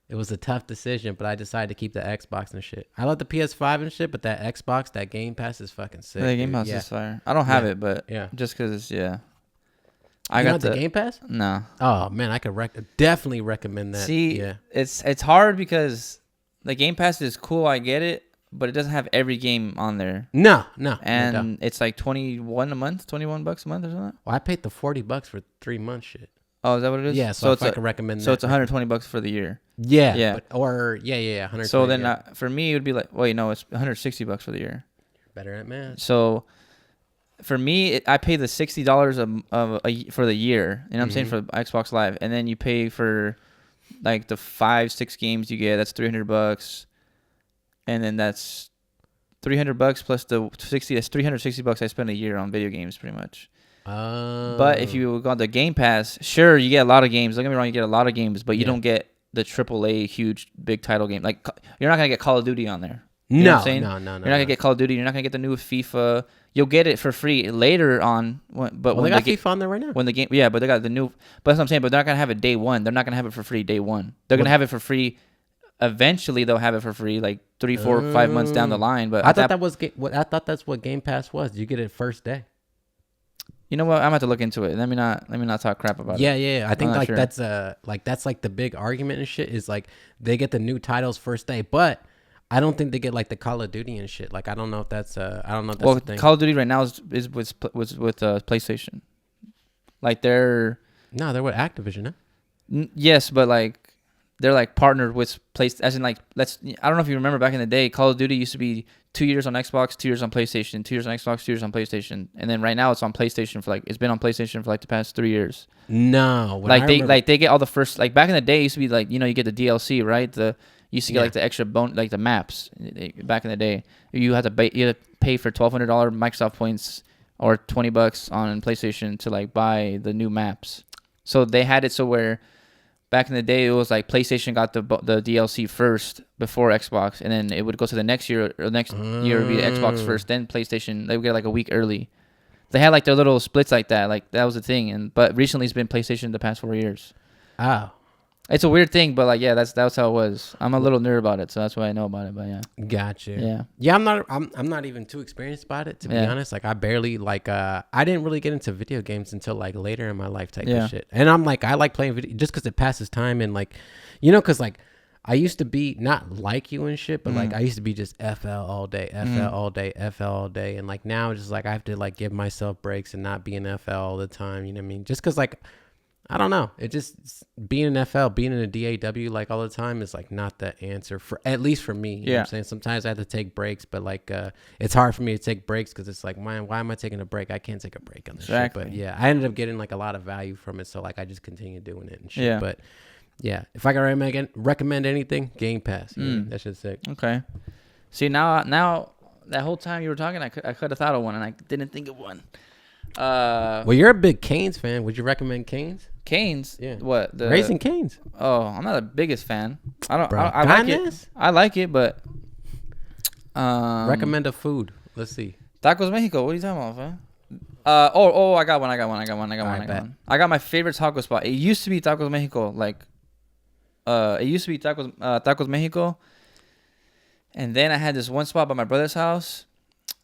it was a tough decision, but I decided to keep the Xbox and shit. I love the PS5 and shit, but that Xbox, that Game Pass is fucking sick. The Game Pass is fire. I don't have it, but just because, I got the Game Pass? No. Oh, man, I could definitely recommend that. See, it's hard because the Game Pass is cool, I get it, but it doesn't have every game on there. No. And it's like $21 a month or something? Well, I paid the $40 for 3 months shit. Oh, is that what it is? Yeah, so if I could recommend that. So it's $120 for the year. Yeah. But, 120. So then for me, it would be like, wait, no, it's $160 for the year. Better at math. So for me, I pay the $60 for the year. You know what I'm saying? For Xbox Live. And then you pay for like the 5-6 games you get. That's $300. And then that's $300 plus the 60. That's $360 I spend a year on video games pretty much. But if you go on the Game Pass, sure, you get a lot of games. Don't get me wrong, you get a lot of games, but you don't get the AAA huge big title game. Like you're not gonna get Call of Duty on there. You know what I'm saying? No. You're not gonna get Call of Duty. You're not gonna get the new FIFA. You'll get it for free later on. But well, when they got FIFA on there right now. When the game, but they got the new. But that's what I'm saying. But they're not gonna have it day one. They're not gonna have it for free day one. They're gonna have it for free. Eventually, they'll have it for free, like 3, 4, 5 months down the line. But I thought that's what Game Pass was. You get it first day. You know what? I'm gonna have to look into it. Let me not talk crap about it. Yeah. I think that's like the big argument and shit is like they get the new titles first day, but I don't think they get like the Call of Duty and shit. Like I don't know if that's the thing. Call of Duty right now is with PlayStation. Like they're No, they're with Activision, huh? Yes, but like they're like partnered with as in like I don't know if you remember back in the day, Call of Duty used to be 2 years on Xbox, 2 years on PlayStation, 2 years on Xbox, 2 years on PlayStation, and then right now it's on PlayStation for like it's been on PlayStation for like the past 3 years. No, Like they get all the first, like back in the day it used to be like, you know, you get the DLC, right? You used to get like the extra like the maps. Back in the day, you had to pay for $1,200 Microsoft points or $20 on PlayStation to like buy the new maps. So they had it so where back in the day it was like PlayStation got the DLC first before Xbox, and then it would go to the next year, or next year would be Xbox first, then PlayStation. They would get like a week early. They had like their little splits like that. Like that was the thing. But recently it's been PlayStation the past 4 years. Oh. It's a weird thing, but like, yeah, that's how it was. I'm a little nerd about it, so that's why I know about it. But yeah, gotcha. Yeah, yeah. I'm not even too experienced about it, to be honest. Like I barely I didn't really get into video games until like later in my life type of shit. And I'm like, I like playing video just because it passes time, and like, you know, because like I used to be not like you and shit, but like I used to be just FL all day, FL all day, FL all day, and like now it's just like I have to like give myself breaks and not be in FL all the time. You know what I mean? Just because like. I don't know. It just being in FL, being in a DAW like all the time is like not the answer for, at least for me. You know what I'm saying? Sometimes I have to take breaks, but like it's hard for me to take breaks because it's like, man, why am I taking a break? I can't take a break on this shit. But yeah, I ended up getting like a lot of value from it, so like I just continue doing it and shit. Yeah. But yeah, if I can recommend anything, Game Pass. That shit's sick. Okay. See, now that whole time you were talking, I could have thought of one and I didn't think of one. Well, you're a big Canes fan. Would you recommend Canes? Canes? Yeah. What? The Raising Canes. Oh, I'm not the biggest fan. I don't. Bro, I like it. I like it, but recommend a food. Let's see. Tacos Mexico. What are you talking about, fam? I got one. I got my favorite taco spot. It used to be Tacos Mexico. Like, it used to be Tacos Mexico. And then I had this one spot by my brother's house.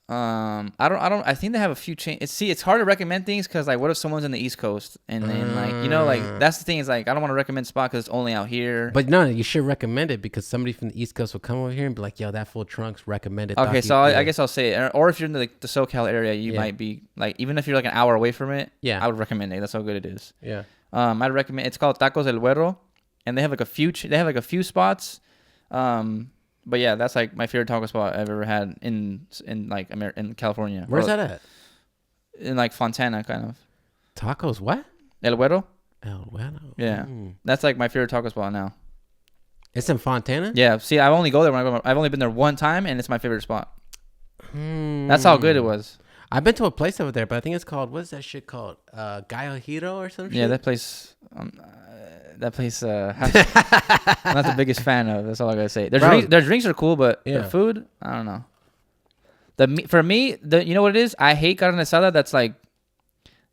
I think they have a few chains. See, it's hard to recommend things because like, what if someone's in the East Coast and then like, you know, like that's the thing is like, I don't want to recommend spot because it's only out here. But no, you should recommend it because somebody from the East Coast will come over here and be like, yo, that full Trunks recommended. Okay, so I guess I'll say it. Or if you're in the SoCal area, you might be like, even if you're like an hour away from it, I would recommend it. That's how good it is. Yeah. I'd recommend. It's called Tacos El Güero, and they have like a few spots. But yeah, that's like my favorite taco spot I've ever had in like in California. Where's that at? In like Fontana, kind of. Tacos what? El Güero. El Güero. Yeah, that's like my favorite taco spot now. It's in Fontana. Yeah. See, I only go there when I go. I've only been there one time, and it's my favorite spot. That's how good it was. I've been to a place over there, but I think it's called, what's that shit called? Gallo Hiro or something? Yeah, that place. I'm not the biggest fan of. That's all I gotta say. Their drinks are cool, but the food, I don't know. For me, you know what it is? I hate carne asada that's like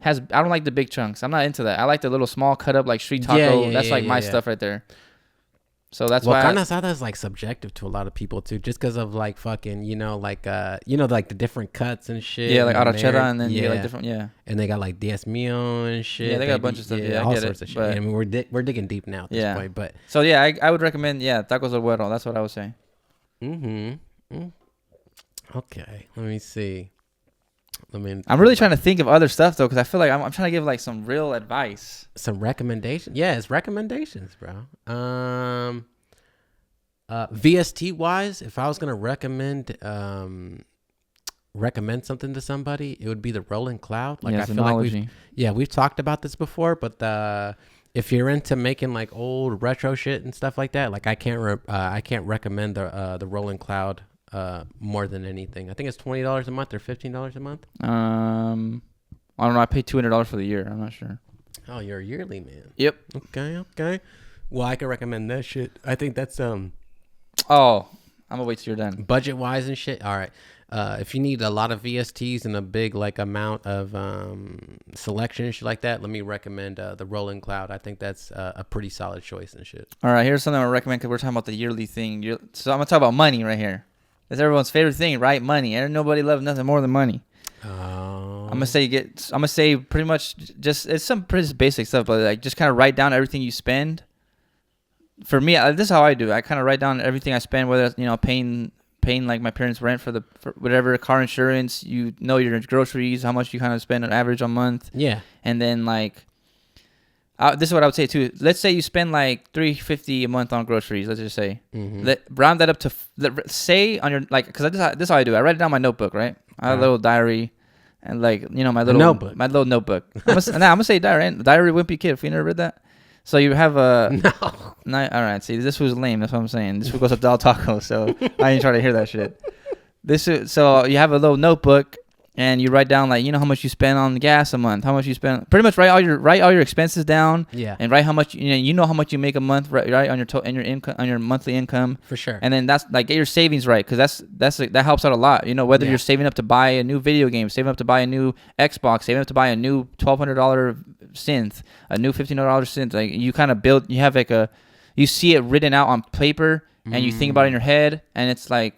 I don't like the big chunks. I'm not into that. I like the little small cut up like street taco. That's like my stuff right there. So that's why carne asada is like subjective to a lot of people too, just because of like fucking, you know, like like the different cuts and shit. Yeah, like arrachera, and then you get like different, and they got like Diez Mio and shit. Yeah, they got a bunch of stuff. Yeah, all sorts of shit. I mean, we're digging deep now at this point, but so yeah, I would recommend Tacos El Güero. That's what I would say. Okay, let me see. I'm really trying to think of other stuff though, because I feel like I'm trying to give like some real advice. Some recommendations. Yeah, it's recommendations, bro. VST wise, if I was gonna recommend something to somebody, it would be the Rolling Cloud. Like I feel like we've talked about this before, but if you're into making like old retro shit and stuff like that, like I can't recommend the Rolling Cloud more than anything. I think it's $20 a month or $15 a month. I don't know. I pay $200 for the year. I'm not sure. Oh, you're a yearly man. Yep. Okay. Well, I can recommend that shit. I think that's Oh, I'm gonna wait till you're done. Budget wise and shit. All right. If you need a lot of VSTs and a big like amount of selection and shit like that, let me recommend the Rolling Cloud. I think that's a pretty solid choice and shit. All right, here's something I recommend because we're talking about the yearly thing. So I'm gonna talk about money right here. That's everyone's favorite thing, right? Money. Ain't nobody loves nothing more than money. I'm gonna say pretty much just it's some pretty basic stuff, but like just kind of write down everything you spend. For me, this is how I do. I kind of write down everything I spend, whether it's, paying like my parents' rent for whatever, car insurance, your groceries, how much you kind of spend on average a month. Yeah. And then like This is what I would say too. Let's say you spend like $350 a month on groceries. Let's just say, Mm-hmm. round that up to say on your like, because this is how I do. I write it down in my notebook, right? I have a little diary, and like my notebook. notebook. I'm gonna say diary, Diary of a Wimpy Kid. If you never read that, so you have a No. all right. See, this was lame. That's what I'm saying. This food goes up to Del Taco, so I ain't trying to hear that shit. So you have a little notebook. And you write down like how much you spend on gas a month, how much you spend. Pretty much write all your expenses down. Yeah. And write how much how much you make a month, right on your income, on your monthly income. For sure. And then that's like get your savings right, because that helps out a lot. Whether you're saving up to buy a new video game, saving up to buy a new Xbox, saving up to buy a new $1,200 synth, a new $1,500 synth. Like you kind of build, you have like you see it written out on paper, and you think about it in your head, and it's like.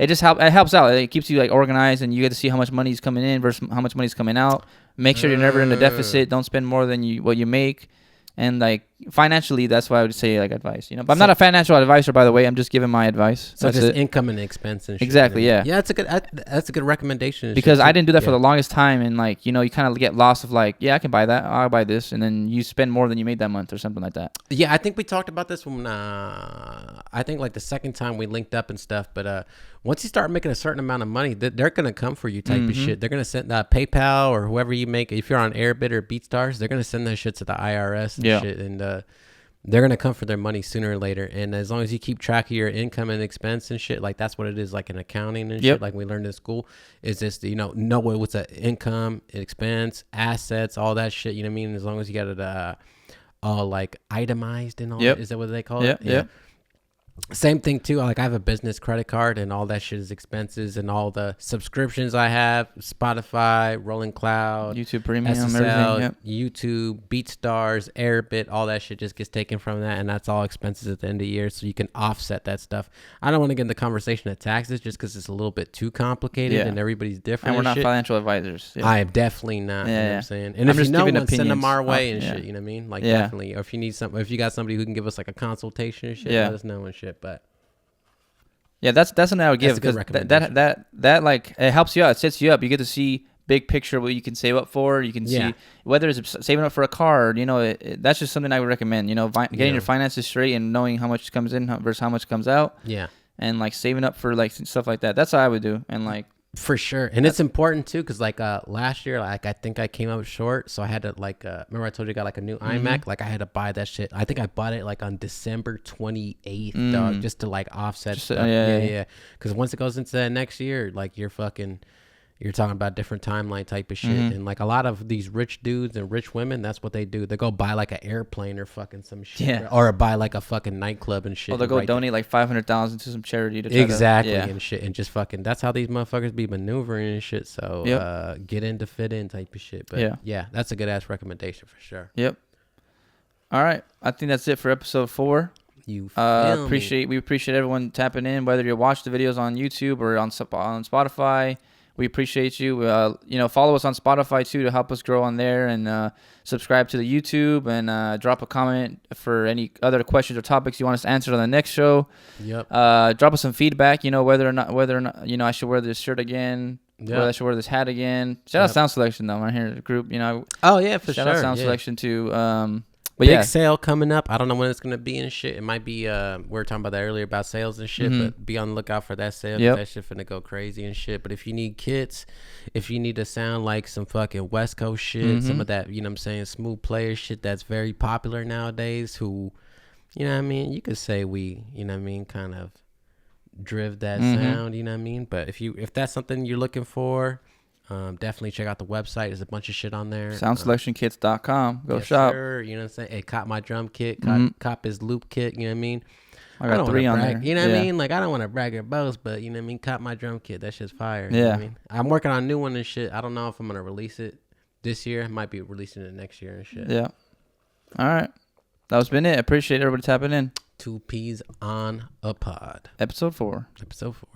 It helps out. It keeps you like organized, and you get to see how much money's coming in versus how much money's coming out. Make sure you're never in a deficit. Don't spend more than what you make. And like financially, that's why I would say like advice. But I'm not a financial advisor, by the way. I'm just giving my advice. So just income and expense and shit. Exactly. Yeah. Yeah, that's a good recommendation. Because I didn't do that for the longest time, and like you kind of get lost of like, yeah, I can buy that. I'll buy this, and then you spend more than you made that month or something like that. Yeah, I think we talked about this when I think like the second time we linked up and stuff. But once you start making a certain amount of money, they're gonna come for you type of shit. They're gonna send PayPal or whoever you make. If you're on Airbit or BeatStars, they're gonna send that shit to the IRS and shit, and they're gonna come for their money sooner or later. And as long as you keep track of your income and expense and shit, like that's what it is, like in accounting and shit, like we learned in school, is just know what's an income, expense, assets, all that shit. You know what I mean? As long as you got it all like itemized and all. Is that what they call it? Yeah. Same thing too. Like I have a business credit card, and all that shit is expenses, and all the subscriptions I have: Spotify, Rolling Cloud, YouTube Premium, SSL, everything. YouTube, BeatStars, Airbit. All that shit just gets taken from that, and that's all expenses at the end of the year. So you can offset that stuff. I don't want to get in the conversation of taxes just because it's a little bit too complicated, and everybody's different. And we're not financial advisors. Yeah. I am definitely not. You know what I'm saying? And if you know one, send them our way and shit. You know what I mean? Like definitely. Or if you need something, if you got somebody who can give us like a consultation and shit, let us know and shit. But that's something I would give, because that like it helps you out. It sets you up. You get to see big picture what you can save up for. You can see whether it's saving up for a car. That's just something I would recommend. Getting your finances straight and knowing how much comes in versus how much comes out. Yeah, and like saving up for like stuff like that. That's how I would do. And like. For sure. And it's important too, because like last year, like I think I came up short, so I had to like remember I told you I got like a new iMac, like I had to buy that shit. I think I bought it like on December 28th, dog, just to like offset stuff. Yeah. Because once it goes into the next year, like you're talking about different timeline type of shit. And like a lot of these rich dudes and rich women, that's what they do. They go buy like an airplane or fucking some shit. Yeah. Or buy like a fucking nightclub and shit. Or they'll go donate like $500,000 to some charity to try and shit. And just fucking, that's how these motherfuckers be maneuvering and shit. So get in to fit in type of shit. But yeah, that's a good ass recommendation for sure. Yep. All right. I think that's it for episode 4. We appreciate everyone tapping in, whether you watch the videos on YouTube or on Spotify. We appreciate you. Follow us on Spotify too to help us grow on there, and subscribe to the YouTube, and drop a comment for any other questions or topics you want us to answer on the next show. Yep. Drop us some feedback. whether or not I should wear this shirt again. Yep. Whether I should wear this hat again. Shout out Sound Selection though. I'm here in the group. Oh yeah, for sure. Shout out Sound Selection too. Big sale coming up. I don't know when it's gonna be and shit. It might be. We were talking about that earlier about sales and shit. But be on the lookout for that sale. That shit finna go crazy and shit. But if you need kits, if you need to sound like some fucking West Coast shit, some of that, what I'm saying, smooth player shit that's very popular nowadays. Who, what I mean, you could say we, kind of driv that sound. You know what I mean. But if that's something you're looking for. Definitely check out the website. There's a bunch of shit on there. SoundSelectionKits.com. Go shop. Sure. You know what I'm saying? Hey, cop my drum kit. Cop his loop kit. You know what I mean? I got 3 on there. You know what I mean? Like, I don't want to brag or boast, but you know what I mean? Cop my drum kit. That shit's fire. You know what I mean? I'm working on a new one and shit. I don't know if I'm going to release it this year. I might be releasing it next year and shit. Yeah. All right. That's been it. Appreciate everybody tapping in. 2 P's on a pod. Episode 4. Episode 4.